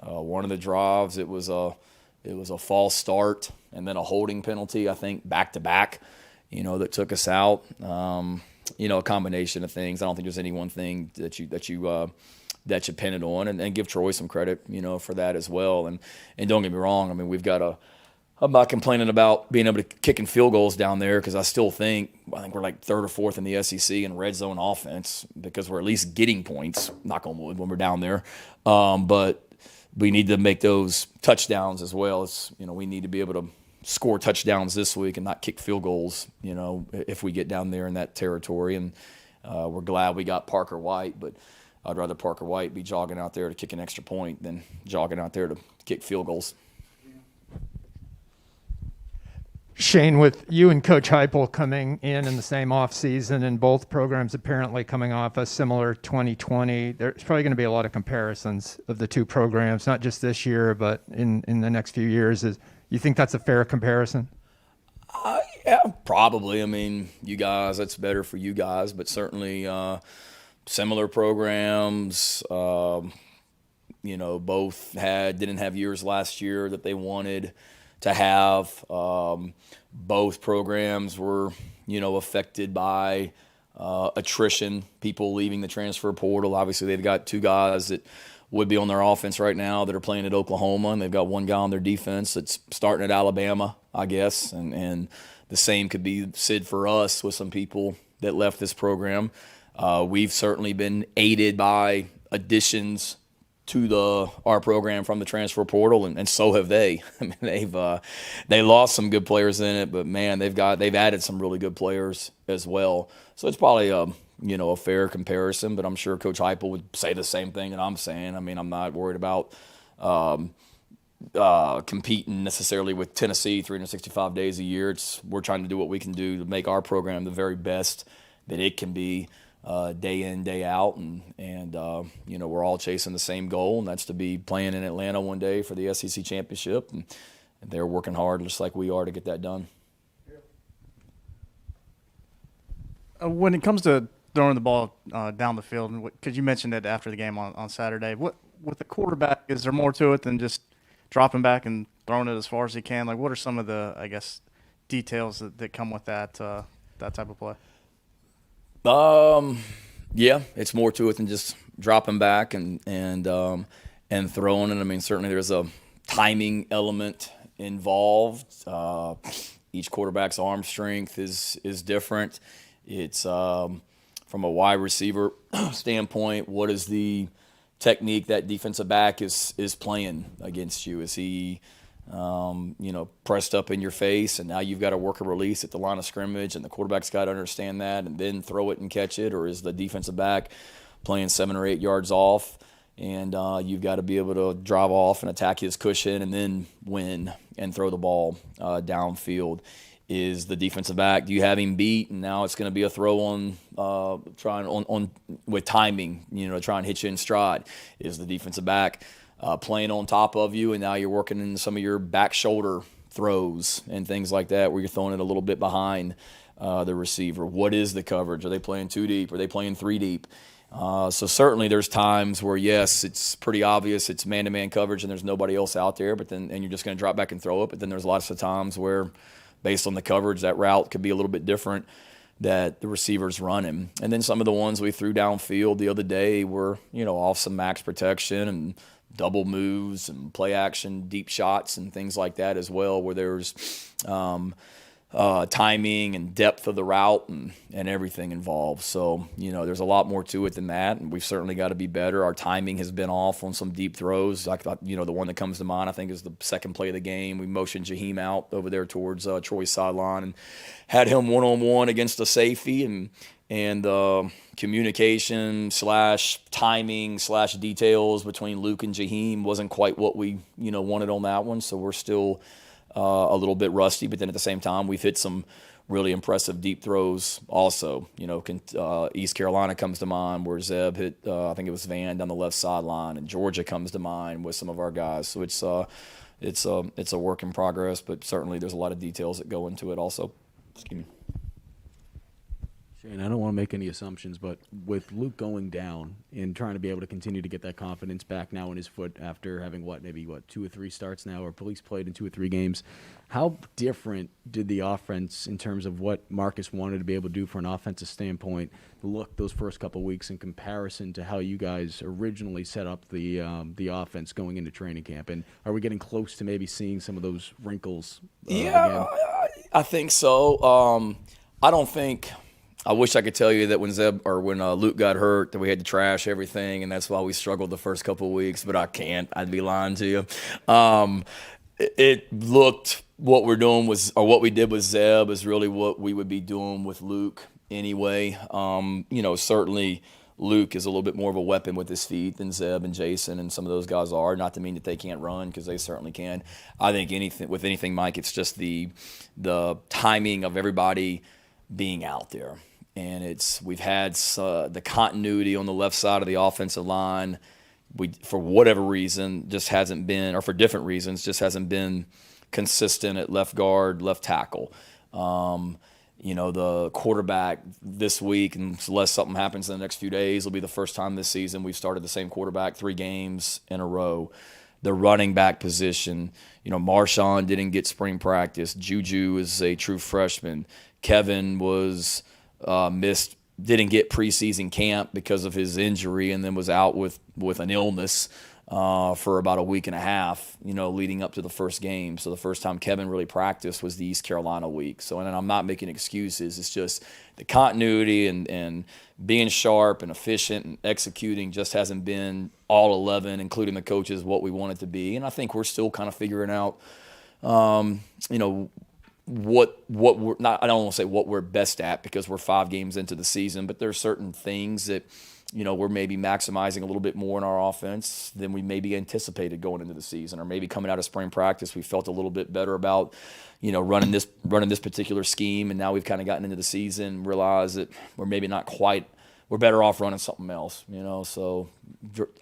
One of the drives, it was a false start and then a holding penalty, I think, back-to-back, that took us out. A combination of things. I don't think there's any one thing that you pin it on, and give Troy some credit, for that as well. And don't get me wrong, we've got I'm not complaining about being able to kick in field goals down there, because I think we're like third or fourth in the SEC in red zone offense, because we're at least getting points, knock on wood, when we're down there. But we need to make those touchdowns as well. We need to be able to score touchdowns this week and not kick field goals, if we get down there in that territory. And we're glad we got Parker White, but I'd rather Parker White be jogging out there to kick an extra point than jogging out there to kick field goals. Shane, with you and Coach Heupel coming in the same offseason, and both programs apparently coming off a similar 2020, there's probably going to be a lot of comparisons of the two programs, not just this year, but in the next few years. You think that's a fair comparison? Yeah, probably. You guys, that's better for you guys, but certainly similar programs. Both didn't have years last year that they wanted to have. Both programs were, affected by attrition, people leaving the transfer portal. Obviously, they've got two guys that would be on their offense right now that are playing at Oklahoma, and they've got one guy on their defense that's starting at Alabama, I guess. And the same could be said for us with some people that left this program. We've certainly been aided by additions to our program from the transfer portal, and so have they. They lost some good players in it, but man, they've added some really good players as well. So it's probably a fair comparison, but I'm sure Coach Heupel would say the same thing that I'm saying. I'm not worried about competing necessarily with Tennessee 365 days a year. We're trying to do what we can do to make our program the very best that it can be. Day in, day out, and we're all chasing the same goal, and that's to be playing in Atlanta one day for the SEC championship, and they're working hard just like we are to get that done. When it comes to throwing the ball down the field, because you mentioned it after the game on Saturday, with the quarterback, is there more to it than just dropping back and throwing it as far as he can? Like, what are some of the, details that come with that type of play? Yeah, it's more to it than just dropping back and throwing it. Certainly there's a timing element involved. Each quarterback's arm strength is different. It's from a wide receiver standpoint, what is the technique that defensive back is playing against you? Is he pressed up in your face, and now you've got to work a release at the line of scrimmage, and the quarterback's got to understand that and then throw it and catch it? Or is the defensive back playing 7 or 8 yards off, and you've got to be able to drive off and attack his cushion and then win and throw the ball downfield? Is the defensive back, do you have him beat, and now it's going to be a throw on with timing, to try and hit you in stride? Is the defensive back playing on top of you, and now you're working in some of your back shoulder throws and things like that where you're throwing it a little bit behind the receiver. What is the coverage? Are they playing 2 deep? Are they playing 3 deep? So certainly there's times where, yes, it's pretty obvious it's man-to-man coverage and there's nobody else out there, and you're just going to drop back and throw it. But then there's lots of times where, based on the coverage, that route could be a little bit different that the receiver's running. And then some of the ones we threw downfield the other day were, off some max protection and double moves and play action, deep shots and things like that as well, where there's timing and depth of the route and everything involved. So, there's a lot more to it than that, and we've certainly got to be better. Our timing has been off on some deep throws. I thought, the one that comes to mind, I think, is the second play of the game. We motioned Jaheim out over there towards Troy's sideline and had him one-on-one against a safety, and communication / timing / details between Luke and Jaheim wasn't quite what we, wanted on that one. So we're still a little bit rusty, but then at the same time, we've hit some really impressive deep throws also. East Carolina comes to mind where Zeb hit, I think it was Van down the left sideline, and Georgia comes to mind with some of our guys. So it's a work in progress, but certainly there's a lot of details that go into it also. Excuse me. Shane, I don't want to make any assumptions, but with Luke going down and trying to be able to continue to get that confidence back now in his foot after having maybe 2 or 3 starts now, or police played in 2 or 3 games, how different did the offense, in terms of what Marcus wanted to be able to do from an offensive standpoint, look those first couple of weeks in comparison to how you guys originally set up the offense going into training camp? And are we getting close to maybe seeing some of those wrinkles again? I think so. I don't think – I wish I could tell you that when Luke got hurt that we had to trash everything, and that's why we struggled the first couple of weeks, but I can't. I'd be lying to you. It looked what we're doing was, or what we did with Zeb is really what we would be doing with Luke anyway. Certainly Luke is a little bit more of a weapon with his feet than Zeb and Jason and some of those guys are. Not to mean that they can't run, because they certainly can. I think anything, Mike, it's just the timing of everybody being out there. And we've had the continuity on the left side of the offensive line. For whatever reason, just hasn't been, or for different reasons, just hasn't been consistent at left guard, left tackle. The quarterback this week, unless something happens in the next few days, will be the first time this season we've started the same quarterback 3 games in a row. The running back position, Marshawn didn't get spring practice. Juju is a true freshman. Kevin was didn't get preseason camp because of his injury, and then was out with an illness for about a week and a half, leading up to the first game. So the first time Kevin really practiced was the East Carolina week. So, and I'm not making excuses. It's just the continuity and being sharp and efficient and executing just hasn't been all 11, including the coaches, what we want it to be. And I think we're still kind of figuring out, what we're not. I don't want to say what we're best at, because we're 5 games into the season, but there are certain things that we're maybe maximizing a little bit more in our offense than we maybe anticipated going into the season, or maybe coming out of spring practice we felt a little bit better about running this particular scheme, and now we've kind of gotten into the season and realized that we're maybe not quite. We're better off running something else, So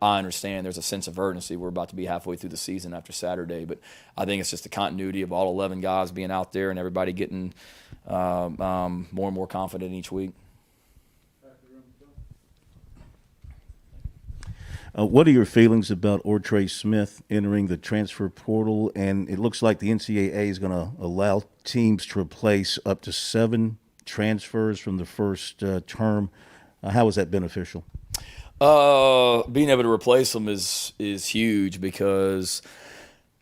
I understand there's a sense of urgency. We're about to be halfway through the season after Saturday, but I think it's just the continuity of all 11 guys being out there and everybody getting more and more confident each week. What are your feelings about Ortre Smith entering the transfer portal? And it looks like the NCAA is going to allow teams to replace up to 7 transfers from the first term. How is that beneficial? Being able to replace them is huge, because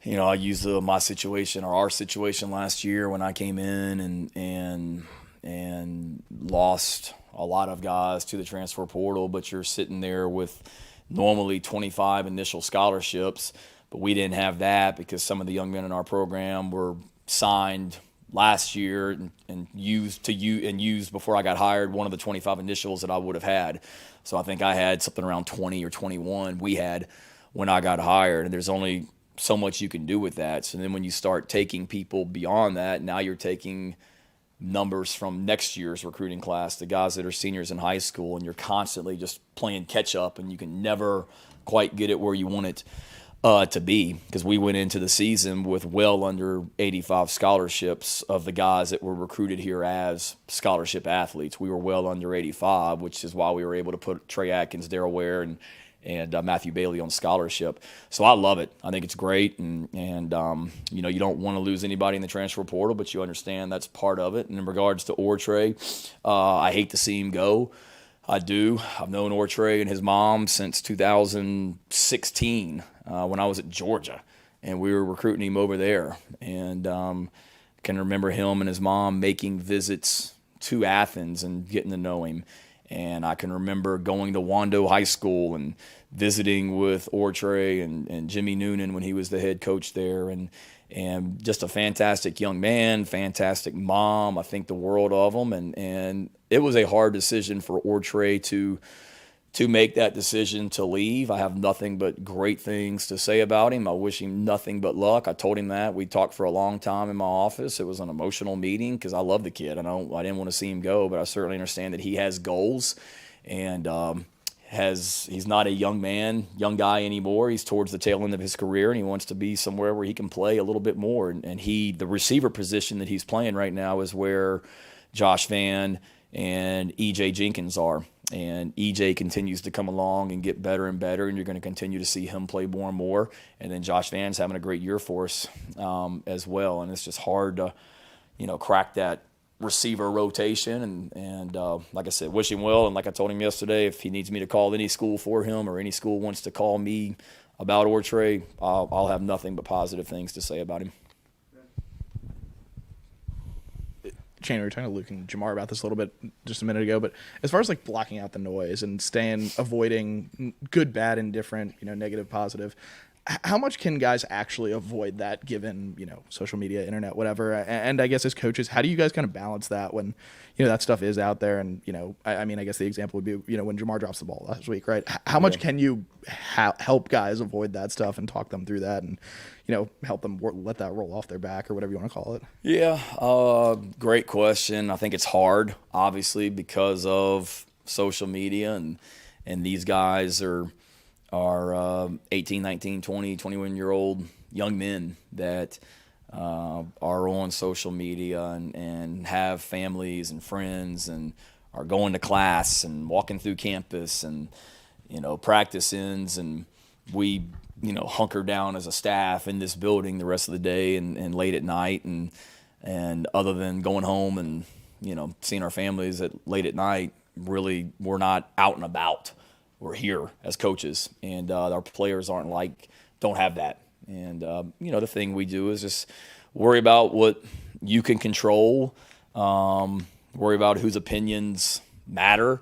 I used my situation or our situation last year when I came in and lost a lot of guys to the transfer portal, but you're sitting there with normally 25 initial scholarships, but we didn't have that because some of the young men in our program were signed last year and used before I got hired one of the 25 initials that I would have had. So I think I had something around 20 or 21 we had when I got hired, and there's only so much you can do with that. So then when you start taking people beyond that, now you're taking numbers from next year's recruiting class, the guys that are seniors in high school, and you're constantly just playing catch up, and you can never quite get it where you want it. to be, because we went into the season with well under 85 scholarships of the guys that were recruited here as scholarship athletes. We were well under 85, which is why we were able to put Trey Atkins, Darrell Ware, and Matthew Bailey on scholarship. So I love it. I think it's great, and you know, you don't want to lose anybody in the transfer portal, but you understand that's part of it. And in regards to Ortre, I hate to see him go. I do. I've known Ortre and his mom since 2016 when I was at Georgia, and we were recruiting him over there. And can remember him and his mom making visits to Athens and getting to know him. And I can remember going to Wando High School and visiting with Ortre and Jimmy Noonan when he was the head coach there. And just a fantastic young man, fantastic mom. I think the world of him. And it was a hard decision for Ortre to make that decision to leave. I have nothing but great things to say about him. I wish him nothing but luck. I told him that. We talked for a long time in my office. It was an emotional meeting because I love the kid. I didn't want to see him go, but I certainly understand that he has goals, and he's not a young guy anymore. He's towards the tail end of his career, and he wants to be somewhere where he can play a little bit more. And the receiver position that he's playing right now is where Josh Van and E.J. Jenkins are. And EJ continues to come along and get better and better, and you're going to continue to see him play more and more. And then Josh Van's having a great year for us as well. And it's just hard to, crack that receiver rotation. And like I said, wish him well. And like I told him yesterday, if he needs me to call any school for him or any school wants to call me about Ortre, I'll have nothing but positive things to say about him. Shane, we were talking to Luke and Jamar about this a little bit just a minute ago, but as far as like blocking out the noise and avoiding good, bad, indifferent, negative, positive, how much can guys actually avoid that given, social media, internet, whatever? And I guess as coaches, how do you guys kind of balance that when, that stuff is out there? And, I guess the example would be, when Jamar drops the ball last week, right? How much can you help guys avoid that stuff and talk them through that and, help them let that roll off their back or whatever you want to call it? Yeah, great question. I think it's hard, obviously, because of social media and these guys are 18, 19, 20, 21-year-old young men that are on social media and have families and friends and are going to class and walking through campus and, practice ends, and we, hunker down as a staff in this building the rest of the day and late at night. And other than going home and, seeing our families late at night, really we're not out and about. We're here as coaches, and our players don't have that. And, the thing we do is just worry about what you can control, worry about whose opinions matter.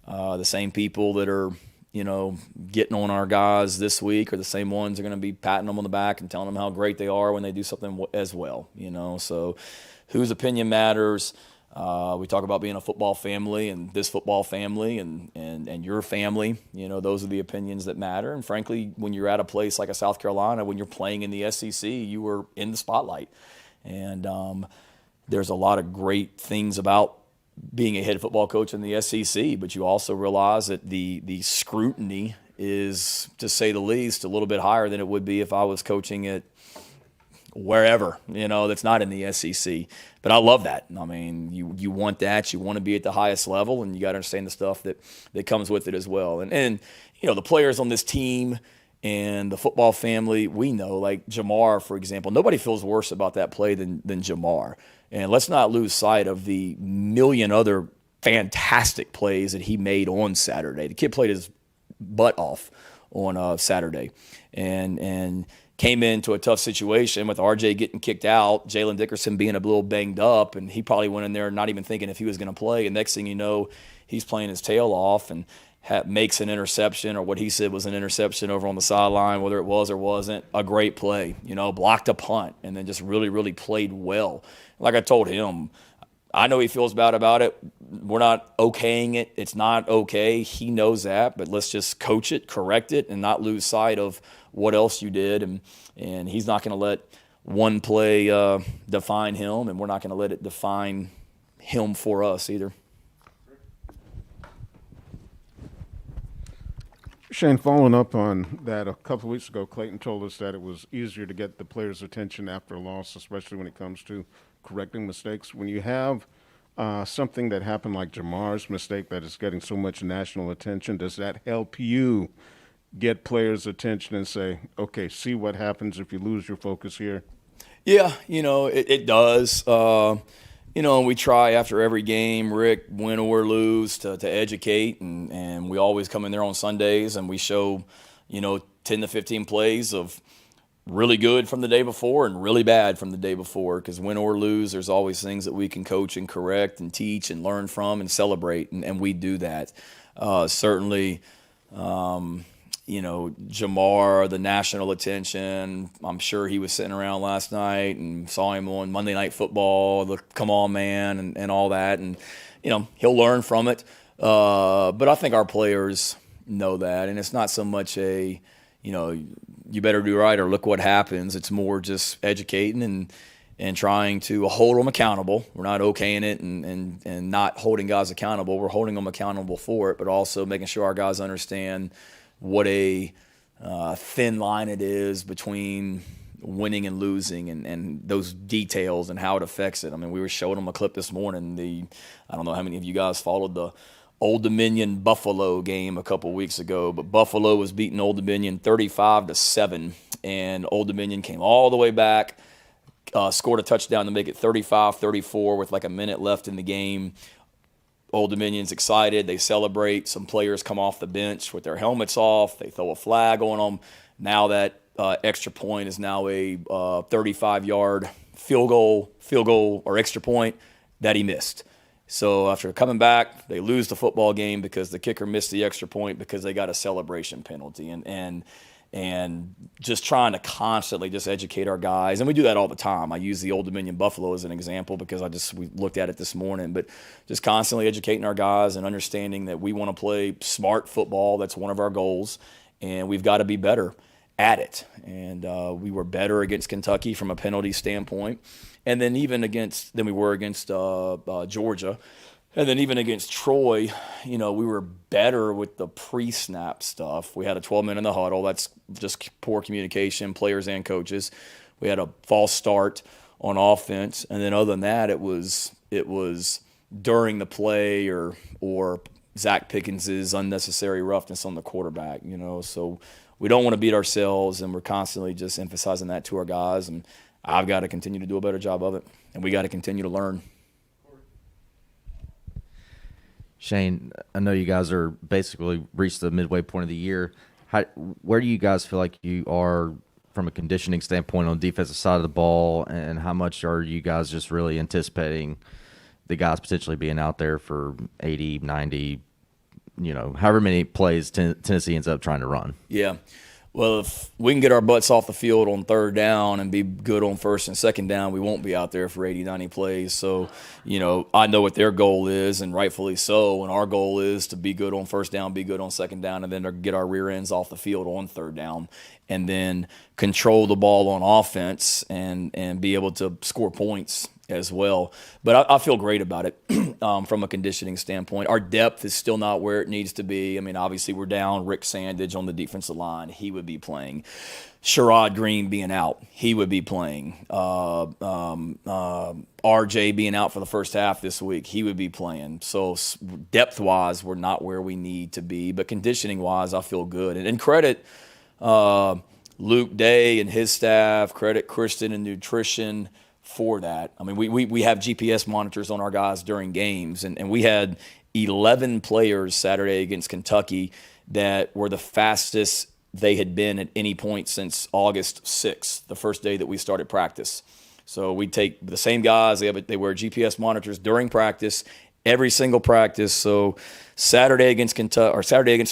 The same people that are, getting on our guys this week are the same ones that are going to be patting them on the back and telling them how great they are when they do something as well, So whose opinion matters. We talk about being a football family and this football family and your family. Those are the opinions that matter. And frankly, when you're at a place like a South Carolina, when you're playing in the SEC, you were in the spotlight. And there's a lot of great things about being a head football coach in the SEC, but you also realize that the scrutiny is, to say the least, a little bit higher than it would be if I was coaching at wherever, that's not in the SEC. But I love that. I mean, you want that. You want to be at the highest level, and you got to understand the stuff that comes with it as well. And the players on this team and the football family, we know, like Jamar, for example, nobody feels worse about that play than Jamar. And let's not lose sight of the million other fantastic plays that he made on Saturday. The kid played his butt off on Saturday. And came into a tough situation with RJ getting kicked out, Jalen Dickerson being a little banged up, and he probably went in there not even thinking if he was going to play. And next thing you know, he's playing his tail off and makes an interception, or what he said was an interception over on the sideline, whether it was or wasn't. A great play, blocked a punt, and then just really, really played well. Like I told him, I know he feels bad about it. We're not okaying it. It's not okay. He knows that, but let's just coach it, correct it, and not lose sight of what else you did. And he's not going to let one play define him, and we're not going to let it define him for us either. Shane, following up on that, a couple of weeks ago, Clayton told us that it was easier to get the players' attention after a loss, especially when it comes to correcting mistakes. When you have something that happened like Jamar's mistake that is getting so much national attention, does that help you get players' attention and say, okay, see what happens if you lose your focus here? Yeah, it does. We try after every game, Rick, win or lose, to educate, and we always come in there on Sundays and we show, 10 to 15 plays of really good from the day before and really bad from the day before, because win or lose, there's always things that we can coach and correct and teach and learn from and celebrate, and we do that. Certainly, Jamar, the national attention, I'm sure he was sitting around last night and saw him on Monday Night Football, the come on man, and all that. And, he'll learn from it. But I think our players know that. And it's not so much you better do right or look what happens. It's more just educating and trying to hold them accountable. We're not okaying it and not holding guys accountable. We're holding them accountable for it, but also making sure our guys understand what a thin line it is between winning and losing and those details and how it affects it. I mean, we were showing them a clip this morning. I don't know how many of you guys followed the Old Dominion Buffalo game a couple weeks ago, but Buffalo was beating Old Dominion 35-7, and Old Dominion came all the way back, scored a touchdown to make it 35-34 with like a minute left in the game. Old Dominion's excited. They celebrate. Some players come off the bench with their helmets off. They throw a flag on them. Now that extra point is now a 35-yard field goal or extra point that he missed. So after coming back, they lose the football game because the kicker missed the extra point because they got a celebration penalty. And just trying to constantly just educate our guys. And we do that all the time. I use the Old Dominion Buffalo as an example because we looked at it this morning. But just constantly educating our guys and understanding that we want to play smart football. That's one of our goals. And we've got to be better at it. And we were better against Kentucky from a penalty standpoint. And then even than we were against Georgia. And then even against Troy, we were better with the pre-snap stuff. We had a 12-minute in the huddle. That's just poor communication, players and coaches. We had a false start on offense. And then other than that, it was during the play or Zach Pickens's unnecessary roughness on the quarterback, So we don't want to beat ourselves, and we're constantly just emphasizing that to our guys. And I've got to continue to do a better job of it, and we got to continue to learn. Shane, I know you guys are basically reached the midway point of the year. Where do you guys feel like you are from a conditioning standpoint on the defensive side of the ball, and how much are you guys just really anticipating the guys potentially being out there for 80, 90, however many plays Tennessee ends up trying to run? Yeah. Well, if we can get our butts off the field on third down and be good on first and second down, we won't be out there for 80, 90 plays. So, I know what their goal is, and rightfully so. And our goal is to be good on first down, be good on second down, and then to get our rear ends off the field on third down, and then control the ball on offense and be able to score points as well. But I feel great about it from a conditioning standpoint. Our depth is still not where it needs to be. I mean, obviously we're down Rick Sandage on the defensive line. He would be playing. Sherrod Green being out, he would be playing. RJ being out for the first half this week, he would be playing. So depth-wise, we're not where we need to be. But conditioning-wise, I feel good. And credit Luke Day and his staff, credit Kristen and nutrition for that. I mean, we have GPS monitors on our guys during games, and we had 11 players Saturday against Kentucky that were the fastest they had been at any point since August 6th, the first day that we started practice. So we take the same guys, they wear GPS monitors during practice, every single practice. So Saturday against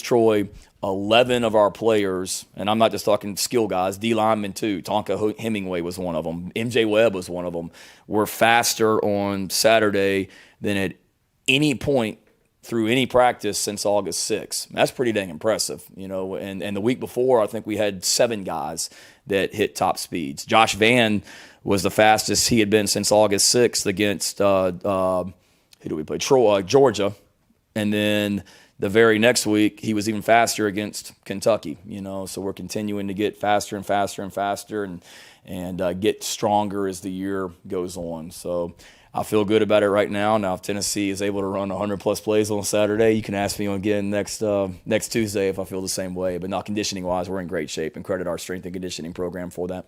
Troy, 11 of our players, and I'm not just talking skill guys, D linemen too. Tonka Hemingway was one of them. MJ Webb was one of them. Were faster on Saturday than at any point through any practice since August 6th. That's pretty dang impressive, And the week before, I think we had 7 guys that hit top speeds. Josh Vann was the fastest he had been since August 6th against who do we play? Georgia. And then the very next week, he was even faster against Kentucky, so we're continuing to get faster and faster and faster and get stronger as the year goes on. So I feel good about it right now. Now, if Tennessee is able to run 100-plus plays on Saturday, you can ask me again next Tuesday if I feel the same way. But not conditioning-wise, we're in great shape, and credit our strength and conditioning program for that.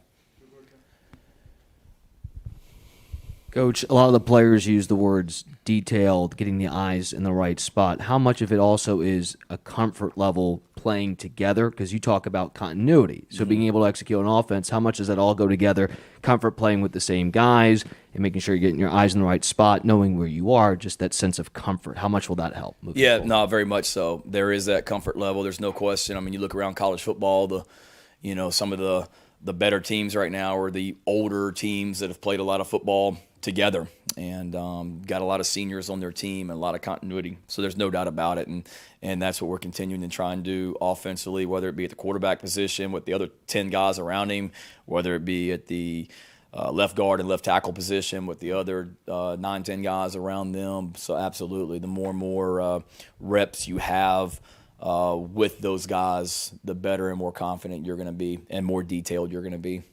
Coach, a lot of the players use the words detailed, getting the eyes in the right spot. How much of it also is a comfort level playing together? Because you talk about continuity. So being able to execute on offense, how much does that all go together? Comfort playing with the same guys and making sure you're getting your eyes in the right spot, knowing where you are, just that sense of comfort. How much will that help? Yeah, no, very much so. There is that comfort level. There's no question. I mean, you look around college football, some of the better teams right now are the older teams that have played a lot of football together and got a lot of seniors on their team and a lot of continuity. So there's no doubt about it. And that's what we're continuing to try and do offensively, whether it be at the quarterback position with the other 10 guys around him, whether it be at the left guard and left tackle position with the other 9, 10 guys around them. So absolutely, the more and more reps you have with those guys, the better and more confident you're going to be and more detailed you're going to be.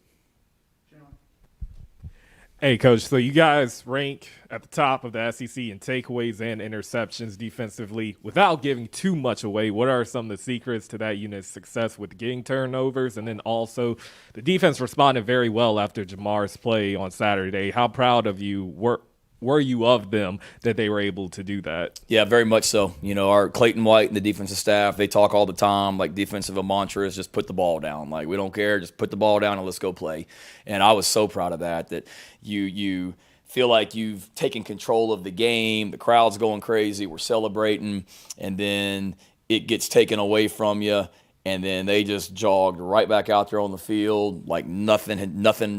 Hey, Coach, so you guys rank at the top of the SEC in takeaways and interceptions defensively. Without giving too much away, what are some of the secrets to that unit's success with getting turnovers? And then also, the defense responded very well after Jamar's play on Saturday. How proud of you were you of them that they were able to do that? Yeah, very much so. Our Clayton White and the defensive staff, they talk all the time, like defensive mantra is just put the ball down. Like, we don't care, just put the ball down and let's go play. And I was so proud of that you feel like you've taken control of the game, the crowd's going crazy, we're celebrating, and then it gets taken away from you, and then they just jogged right back out there on the field like nothing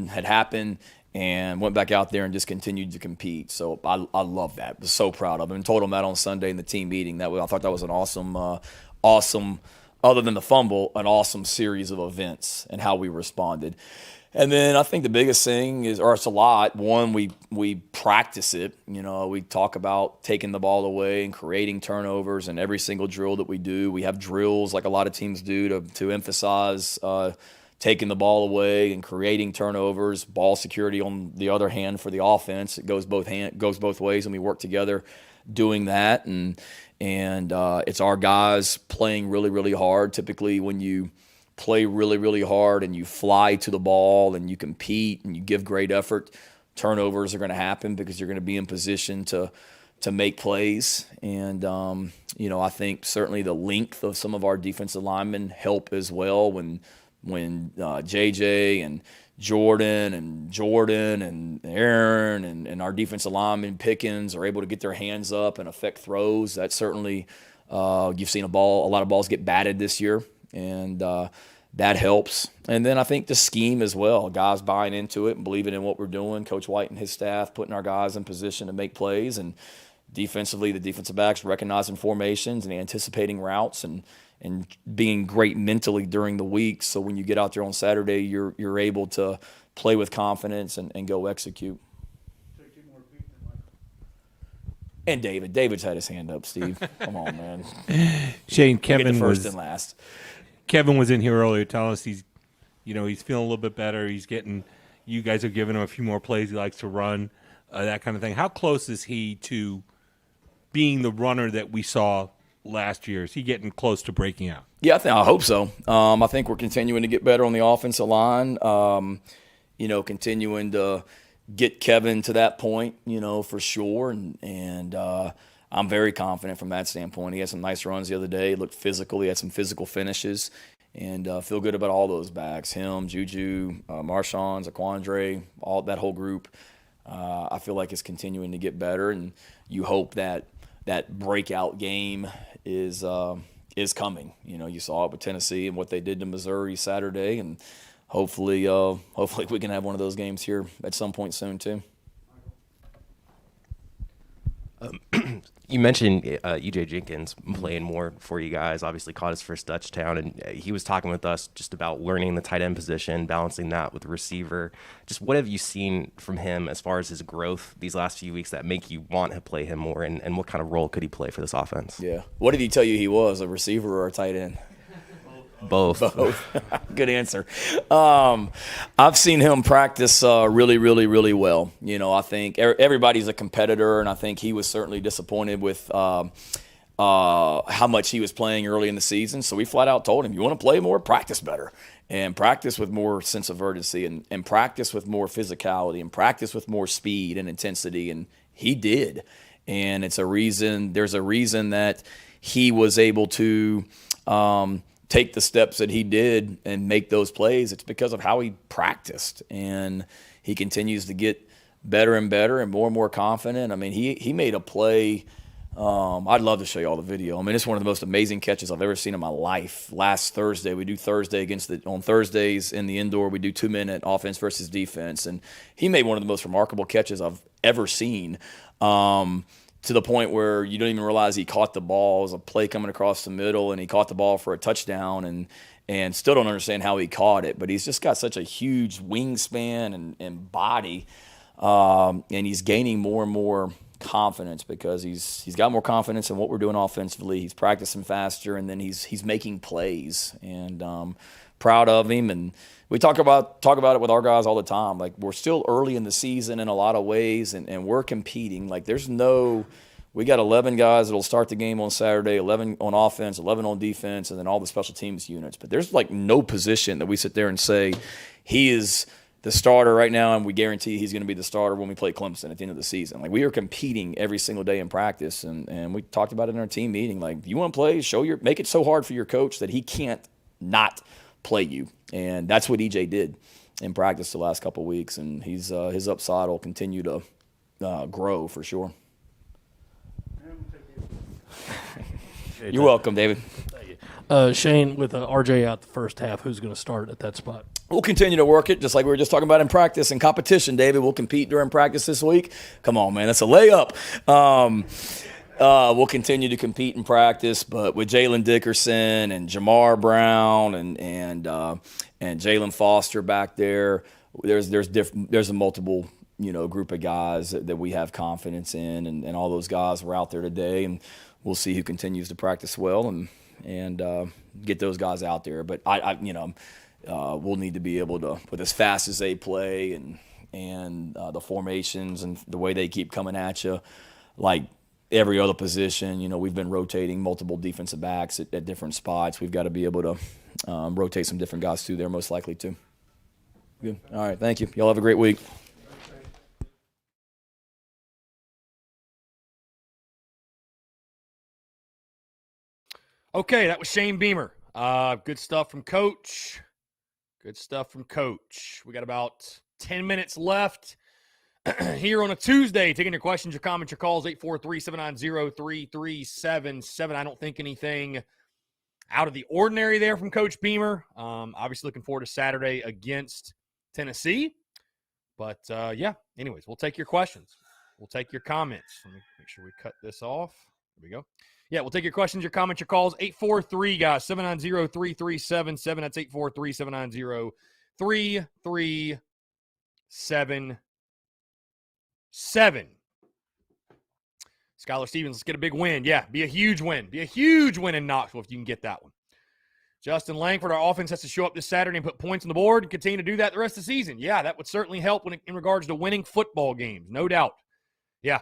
had happened, and went back out there and just continued to compete. So I love that. I was so proud of them. And told them that on Sunday in the team meeting. I thought that was an awesome, other than the fumble, an awesome series of events and how we responded. And then I think the biggest thing is, or it's a lot, one, we practice it. We talk about taking the ball away and creating turnovers, and every single drill that we do, we have drills like a lot of teams do to emphasize taking the ball away and creating turnovers. Ball security on the other hand for the offense, it goes both ways, and we work together doing that. And it's our guys playing really, really hard. Typically, when you play really, really hard and you fly to the ball and you compete and you give great effort, turnovers are going to happen because you're going to be in position to make plays. And I think certainly the length of some of our defensive linemen help as well when JJ and Jordan and Aaron and our defensive lineman Pickens are able to get their hands up and affect throws. That certainly, you've seen a lot of balls get batted this year, and that helps. And then I think the scheme as well, guys buying into it and believing in what we're doing, Coach White and his staff putting our guys in position to make plays, and defensively the defensive backs recognizing formations and anticipating routes and being great mentally during the week. So when you get out there on Saturday, you're able to play with confidence and go execute. And David's had his hand up, Steve. Come on, man. Shane, Kevin first and last. Kevin was in here earlier telling us he's feeling a little bit better. You guys are giving him a few more plays he likes to run, that kind of thing. How close is he to being the runner that we saw last year? Is he getting close to breaking out? Yeah, I hope so. I think we're continuing to get better on the offensive line. Continuing to get Kevin to that point, for sure. And I'm very confident from that standpoint. He had some nice runs the other day. He looked physical. He had some physical finishes. And feel good about all those backs. Him, Juju, Marshawn, Zaquandre, all that whole group. I feel like it's continuing to get better. And you hope that breakout game is coming. You saw it with Tennessee and what they did to Missouri Saturday, and hopefully we can have one of those games here at some point soon too. You mentioned EJ Jenkins playing more for you guys, obviously caught his first touchdown, and he was talking with us just about learning the tight end position, balancing that with the receiver. Just what have you seen from him as far as his growth these last few weeks that make you want to play him more, and what kind of role could he play for this offense? Yeah. What did he tell you he was, a receiver or a tight end? Both. Good answer. I've seen him practice really, really, really well. You know, I think everybody's a competitor, and I think he was certainly disappointed with how much he was playing early in the season. So we flat out told him, you want to play more, practice better, and practice with more sense of urgency, and practice with more physicality, and practice with more speed and intensity. And he did. And there's a reason that he was able to take the steps that he did and make those plays. It's because of how he practiced, and he continues to get better and better and more confident. I mean, he made a play. I'd love to show you all the video. I mean, it's one of the most amazing catches I've ever seen in my life. Last Thursday, we do on Thursdays in the indoor, we do 2-minute offense versus defense, and he made one of the most remarkable catches I've ever seen. To the point where you don't even realize he caught the ball. It was a play coming across the middle, and he caught the ball for a touchdown, and still don't understand how he caught it. But he's just got such a huge wingspan and body, and he's gaining more and more confidence because he's got more confidence in what we're doing offensively. He's practicing faster, and then he's making plays. And proud of him. And we talk about it with our guys all the time. Like, we're still early in the season in a lot of ways, and we're competing. Like, we got 11 guys that'll start the game on Saturday, 11 on offense, 11 on defense, and then all the special teams units. But there's like no position that we sit there and say he is the starter right now, and we guarantee he's going to be the starter when we play Clemson at the end of the season. Like, we are competing every single day in practice, and we talked about it in our team meeting. Like, you want to play, make it so hard for your coach that he can't not play you. And that's what EJ did in practice the last couple of weeks, and his upside will continue to grow for sure. You're welcome, David. Thank you. Shane, with RJ out the first half, who's going to start at that spot? We'll continue to work it, just like we were just talking about in practice and competition, David. We'll compete during practice this week. Come on, man. That's a layup. We'll continue to compete in practice, but with Jalen Dickerson and Jamar Brown and Jalen Foster back there, there's a multiple group of guys that we have confidence in, and all those guys were out there today, and we'll see who continues to practice well and get those guys out there. But we'll need to be able to, with as fast as they play and the formations and the way they keep coming at you, like every other position, we've been rotating multiple defensive backs at different spots. We've got to be able to rotate some different guys through there, most likely too. Good. All right. Thank you. Y'all have a great week. Okay, that was Shane Beamer. Good stuff from Coach. We got about 10 minutes left here on a Tuesday. Taking your questions, your comments, your calls, 843-790-3377. I don't think anything out of the ordinary there from Coach Beamer. Obviously looking forward to Saturday against Tennessee. But, anyways, we'll take your questions. We'll take your comments. Let me make sure we cut this off. There we go. Yeah, we'll take your questions, your comments, your calls. 843, guys, 790-3377. That's 843-790-3377. Skylar Stevens, let's get a big win. Yeah, be a huge win. Be a huge win in Knoxville if you can get that one. Justin Langford, our offense has to show up this Saturday and put points on the board and continue to do that the rest of the season. Yeah, that would certainly help in regards to winning football games, no doubt. Yeah.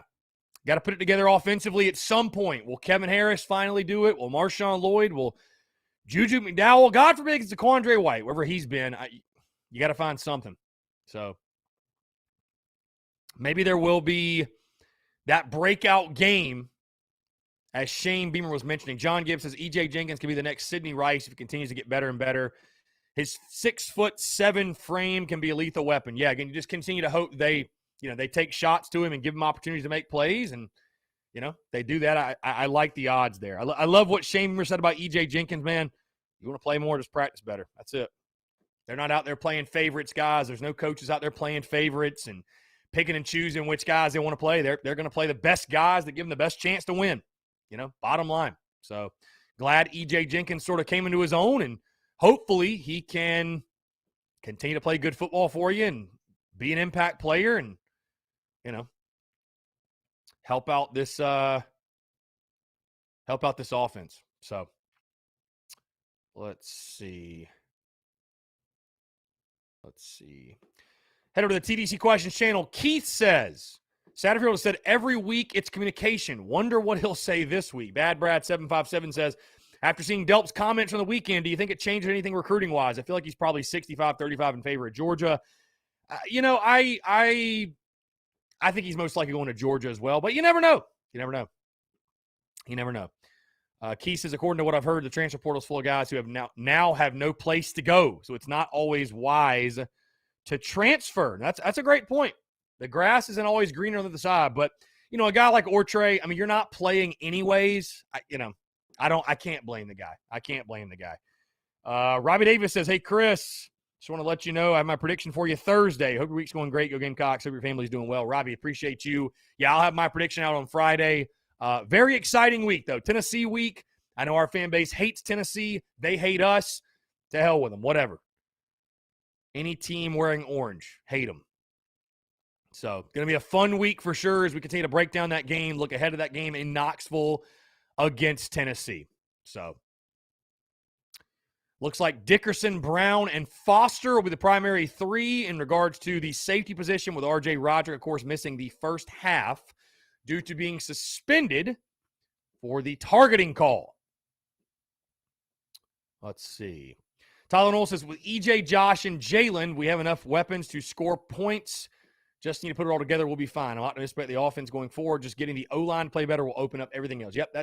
Got to put it together offensively at some point. Will Kevin Harris finally do it? Will Marshawn Lloyd? Will Juju McDowell? God forbid it's DeQuandre White, wherever he's been. You got to find something. So maybe there will be that breakout game, as Shane Beamer was mentioning. John Gibbs says EJ Jenkins can be the next Sidney Rice if he continues to get better and better. His 6'7" frame can be a lethal weapon. Yeah, again, you just continue to hope they take shots to him and give him opportunities to make plays, and, they do that. I like the odds there. I love what Shane Beamer said about EJ Jenkins, man. You want to play more, just practice better. That's it. They're not out there playing favorites, guys. There's no coaches out there playing favorites and picking and choosing which guys they want to play. They're going to play the best guys that give them the best chance to win, bottom line. So glad E.J. Jenkins sort of came into his own, and hopefully he can continue to play good football for you and be an impact player and, help out this offense. So let's see. Head over to the TDC Questions channel. Keith says, Satterfield has said every week it's communication. Wonder what he'll say this week. Bad Brad 757 says, after seeing Delp's comments from the weekend, do you think it changed anything recruiting-wise? I feel like he's probably 65-35 in favor of Georgia. I think he's most likely going to Georgia as well, but you never know. Keith says, according to what I've heard, the transfer portal is full of guys who have now have no place to go, so it's not always wise to transfer. That's a great point. The grass isn't always greener on the other side, but a guy like Ortre, I mean, you're not playing anyways. I can't blame the guy. Robbie Davis says, hey, Chris, just want to let you know I have my prediction for you Thursday. Hope your week's going great. Go Gamecocks. Hope your family's doing well. Robbie, appreciate you. Yeah, I'll have my prediction out on Friday. Very exciting week, though. Tennessee week. I know our fan base hates Tennessee. They hate us. To hell with them. Whatever. Any team wearing orange, hate them. So, going to be a fun week for sure as we continue to break down that game, look ahead of that game in Knoxville against Tennessee. So, looks like Dickerson, Brown, and Foster will be the primary three in regards to the safety position, with R.J. Roderick, of course, missing the first half due to being suspended for the targeting call. Let's see. Tyler Knoll says, with E.J., Josh, and Jalen, we have enough weapons to score points. Just need to put it all together. We'll be fine. I'm optimistic about the offense going forward. Just getting the O-line to play better will open up everything else. Yep,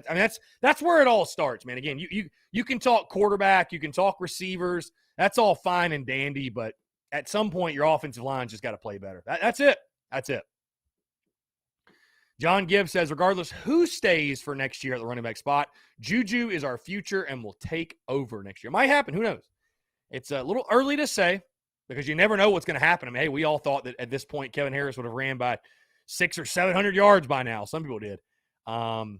that's where it all starts, man. Again, you can talk quarterback, you can talk receivers. That's all fine and dandy, but at some point, your offensive line's just got to play better. That's it. John Gibbs says, regardless who stays for next year at the running back spot, Juju is our future and will take over next year. Might happen. Who knows? It's a little early to say because you never know what's going to happen. I mean, hey, we all thought that at this point Kevin Harris would have ran by 600 or 700 yards by now. Some people did. So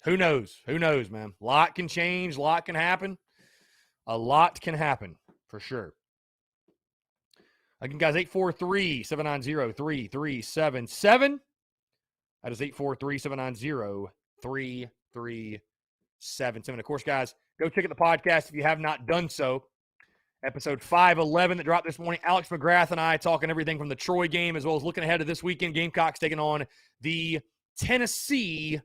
who knows? Who knows, man? A lot can change. A lot can happen. A lot can happen for sure. Again, guys, 843-790-3377. That is 843-790-3377. Of course, guys, go check out the podcast if you have not done so. Episode 511 that dropped this morning. Alex McGrath and I talking everything from the Troy game as well as looking ahead to this weekend. Gamecocks taking on the Tennessee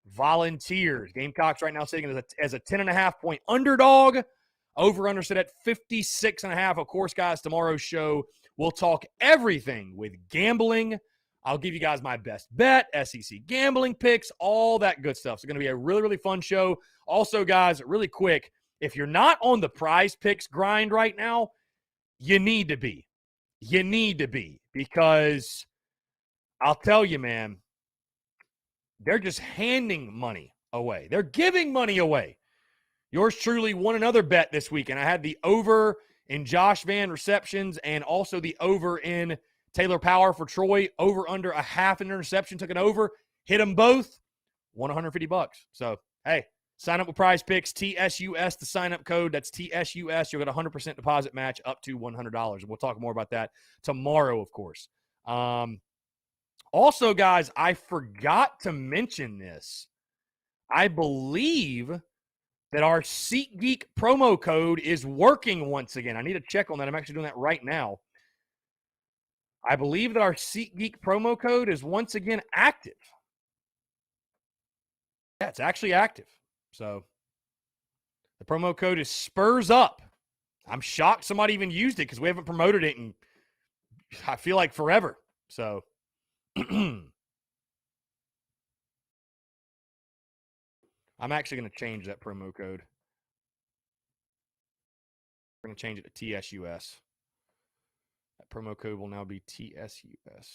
Volunteers. Gamecocks right now sitting as a 10.5-point underdog. Over-under set at 56.5. Of course, guys, tomorrow's show, we'll talk everything with gambling. I'll give you guys my best bet, SEC gambling picks, all that good stuff. It's going to be a really, really fun show. Also, guys, really quick, if you're not on the Prize Picks grind right now, you need to be. You need to be because I'll tell you, man, they're just handing money away. They're giving money away. Yours truly won another bet this week, and I had the over in Josh Van receptions and also the over in Taylor Power for Troy. Over under a half an interception, took an over, hit them both, won $150. So, hey, sign up with Prize Picks, TSUS, the sign-up code. That's TSUS. You'll get a 100% deposit match up to $100. We'll talk more about that tomorrow, of course. Also, guys, I forgot to mention this. I believe that our SeatGeek promo code is working once again. I need to check on that. I'm actually doing that right now. I believe that our SeatGeek promo code is once again active. Yeah, it's actually active. So the promo code is Spurs Up. I'm shocked somebody even used it because we haven't promoted it in, I feel like, forever. So I'm actually going to change that promo code. We're going to change it to TSUS. That promo code will now be TSUS.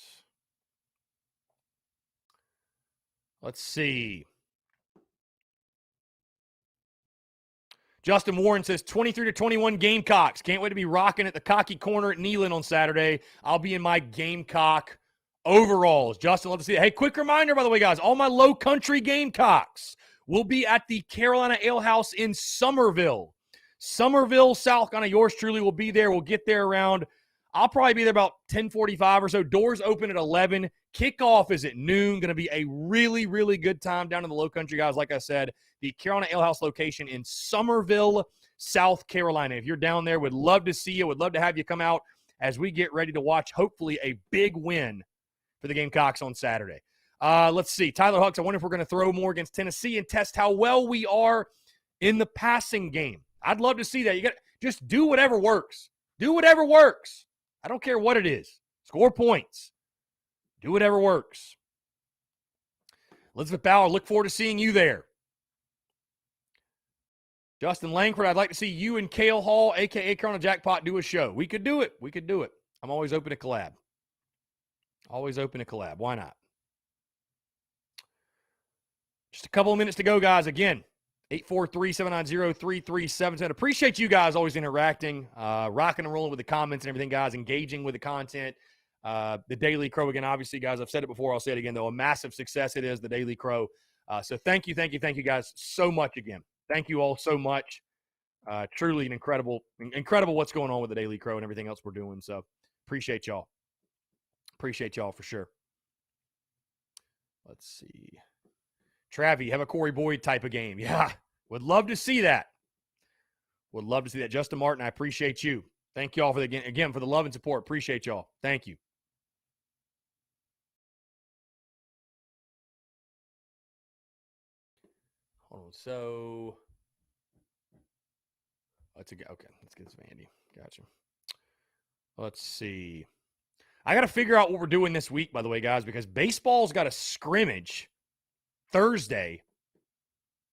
Let's see. Justin Warren says 23-21 Gamecocks. Can't wait to be rocking at the Cocky Corner at Neyland on Saturday. I'll be in my Gamecock overalls. Justin, love to see it. Hey, quick reminder, by the way, guys, all my low country Gamecocks will be at the Carolina Ale House in Somerville, South Carolina. Yours truly will be there. We'll get there around, I'll probably be there about 10:45 or so. Doors open at 11. Kickoff is at noon. Going to be a really, really good time down in the low country, guys. Like I said, the Carolina Ale House location in Somerville, South Carolina. If you're down there, would love to see you. Would love to have you come out as we get ready to watch, hopefully, a big win for the Gamecocks on Saturday. Let's see. Tyler Hucks, I wonder if we're going to throw more against Tennessee and test how well we are in the passing game. I'd love to see that. You got just do whatever works. Do whatever works. I don't care what it is. Score points. Do whatever works. Elizabeth Bauer, look forward to seeing you there. Justin Langford, I'd like to see you and Cale Hall, a.k.a. Colonel Jackpot, do a show. We could do it. We could do it. I'm always open to collab. Always open to collab. Why not? Just a couple of minutes to go, guys. Again, 843-790-3377. Appreciate you guys always interacting, rocking and rolling with the comments and everything, guys, engaging with the content. The Daily Crow, again, obviously, guys, I've said it before. I'll say it again, though. A massive success it is, the Daily Crow. So thank you guys so much again. Thank you all so much. Truly an incredible what's going on with the Daily Crow and everything else we're doing. So appreciate y'all. Appreciate y'all for sure. Let's see. Travie, have a Corey Boyd type of game. Yeah, would love to see that. Would love to see that. Justin Martin, I appreciate you. Thank y'all for again for the love and support. Appreciate y'all. Thank you. Hold on. So okay. Let's get this Vandy. Gotcha. Let's see. I got to figure out what we're doing this week, by the way, guys, because baseball's got a scrimmage Thursday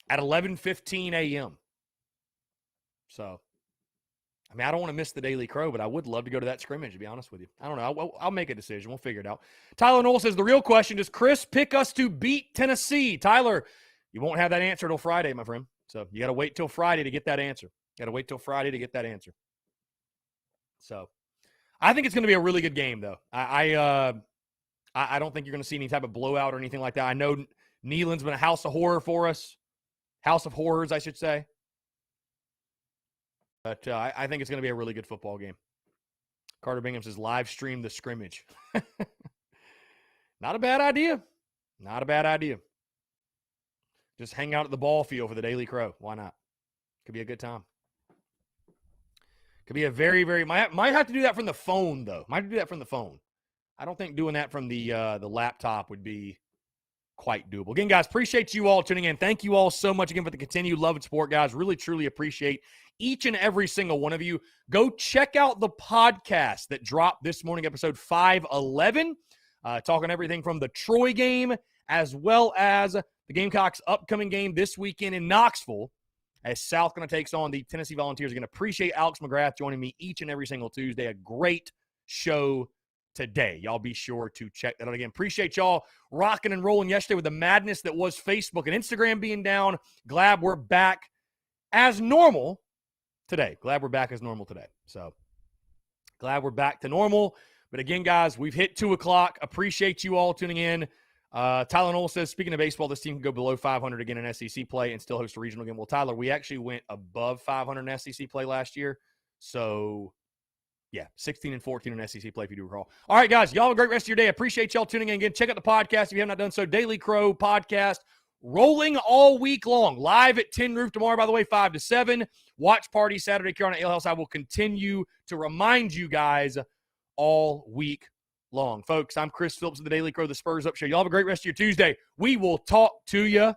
at 11:15 a.m. So, I mean, I don't want to miss the Daily Crow, but I would love to go to that scrimmage, to be honest with you. I don't know. I'll make a decision. We'll figure it out. Tyler Knoll says, the real question, does Chris pick us to beat Tennessee? Tyler, you won't have that answer till Friday, my friend. So, you got to wait till Friday to get that answer. So, I think it's going to be a really good game, though. I don't think you're going to see any type of blowout or anything like that. I know Neyland's been a house of horror for us. House of horrors, I should say. But I think it's going to be a really good football game. Carter Bingham says, live stream the scrimmage. Not a bad idea. Not a bad idea. Just hang out at the ball field for the Daily Crow. Why not? Could be a good time. Could be a very, very, might have to do that from the phone, though. Might have to do that from the phone. I don't think doing that from the laptop would be quite doable. Again, guys, appreciate you all tuning in. Thank you all so much again for the continued love and support, guys. Really, truly appreciate each and every single one of you. Go check out the podcast that dropped this morning, episode 511, talking everything from the Troy game as well as the Gamecocks' upcoming game this weekend in Knoxville, as South Carolina takes on the Tennessee Volunteers. Again, appreciate Alex McGrath joining me each and every single Tuesday. A great show today. Y'all be sure to check that out again. Appreciate y'all rocking and rolling yesterday with the madness that was Facebook and Instagram being down. Glad we're back as normal today. So glad we're back to normal. But again, guys, we've hit 2 o'clock. Appreciate you all tuning in. Tyler Knoll says, speaking of baseball, this team can go below 500 again in SEC play and still host a regional game. Well, Tyler, we actually went above 500 in SEC play last year. So, yeah, 16-14 in SEC play, if you do recall. All right, guys, y'all have a great rest of your day. Appreciate y'all tuning in again. Check out the podcast if you have not done so. Daily Crow podcast rolling all week long. Live at Tin Roof tomorrow, by the way, 5 to 7. Watch party Saturday, Carolina Ale House. I will continue to remind you guys all week long. Folks, I'm Chris Phillips of the Daily Crow, the Spurs Up Show. Y'all have a great rest of your Tuesday. We will talk to you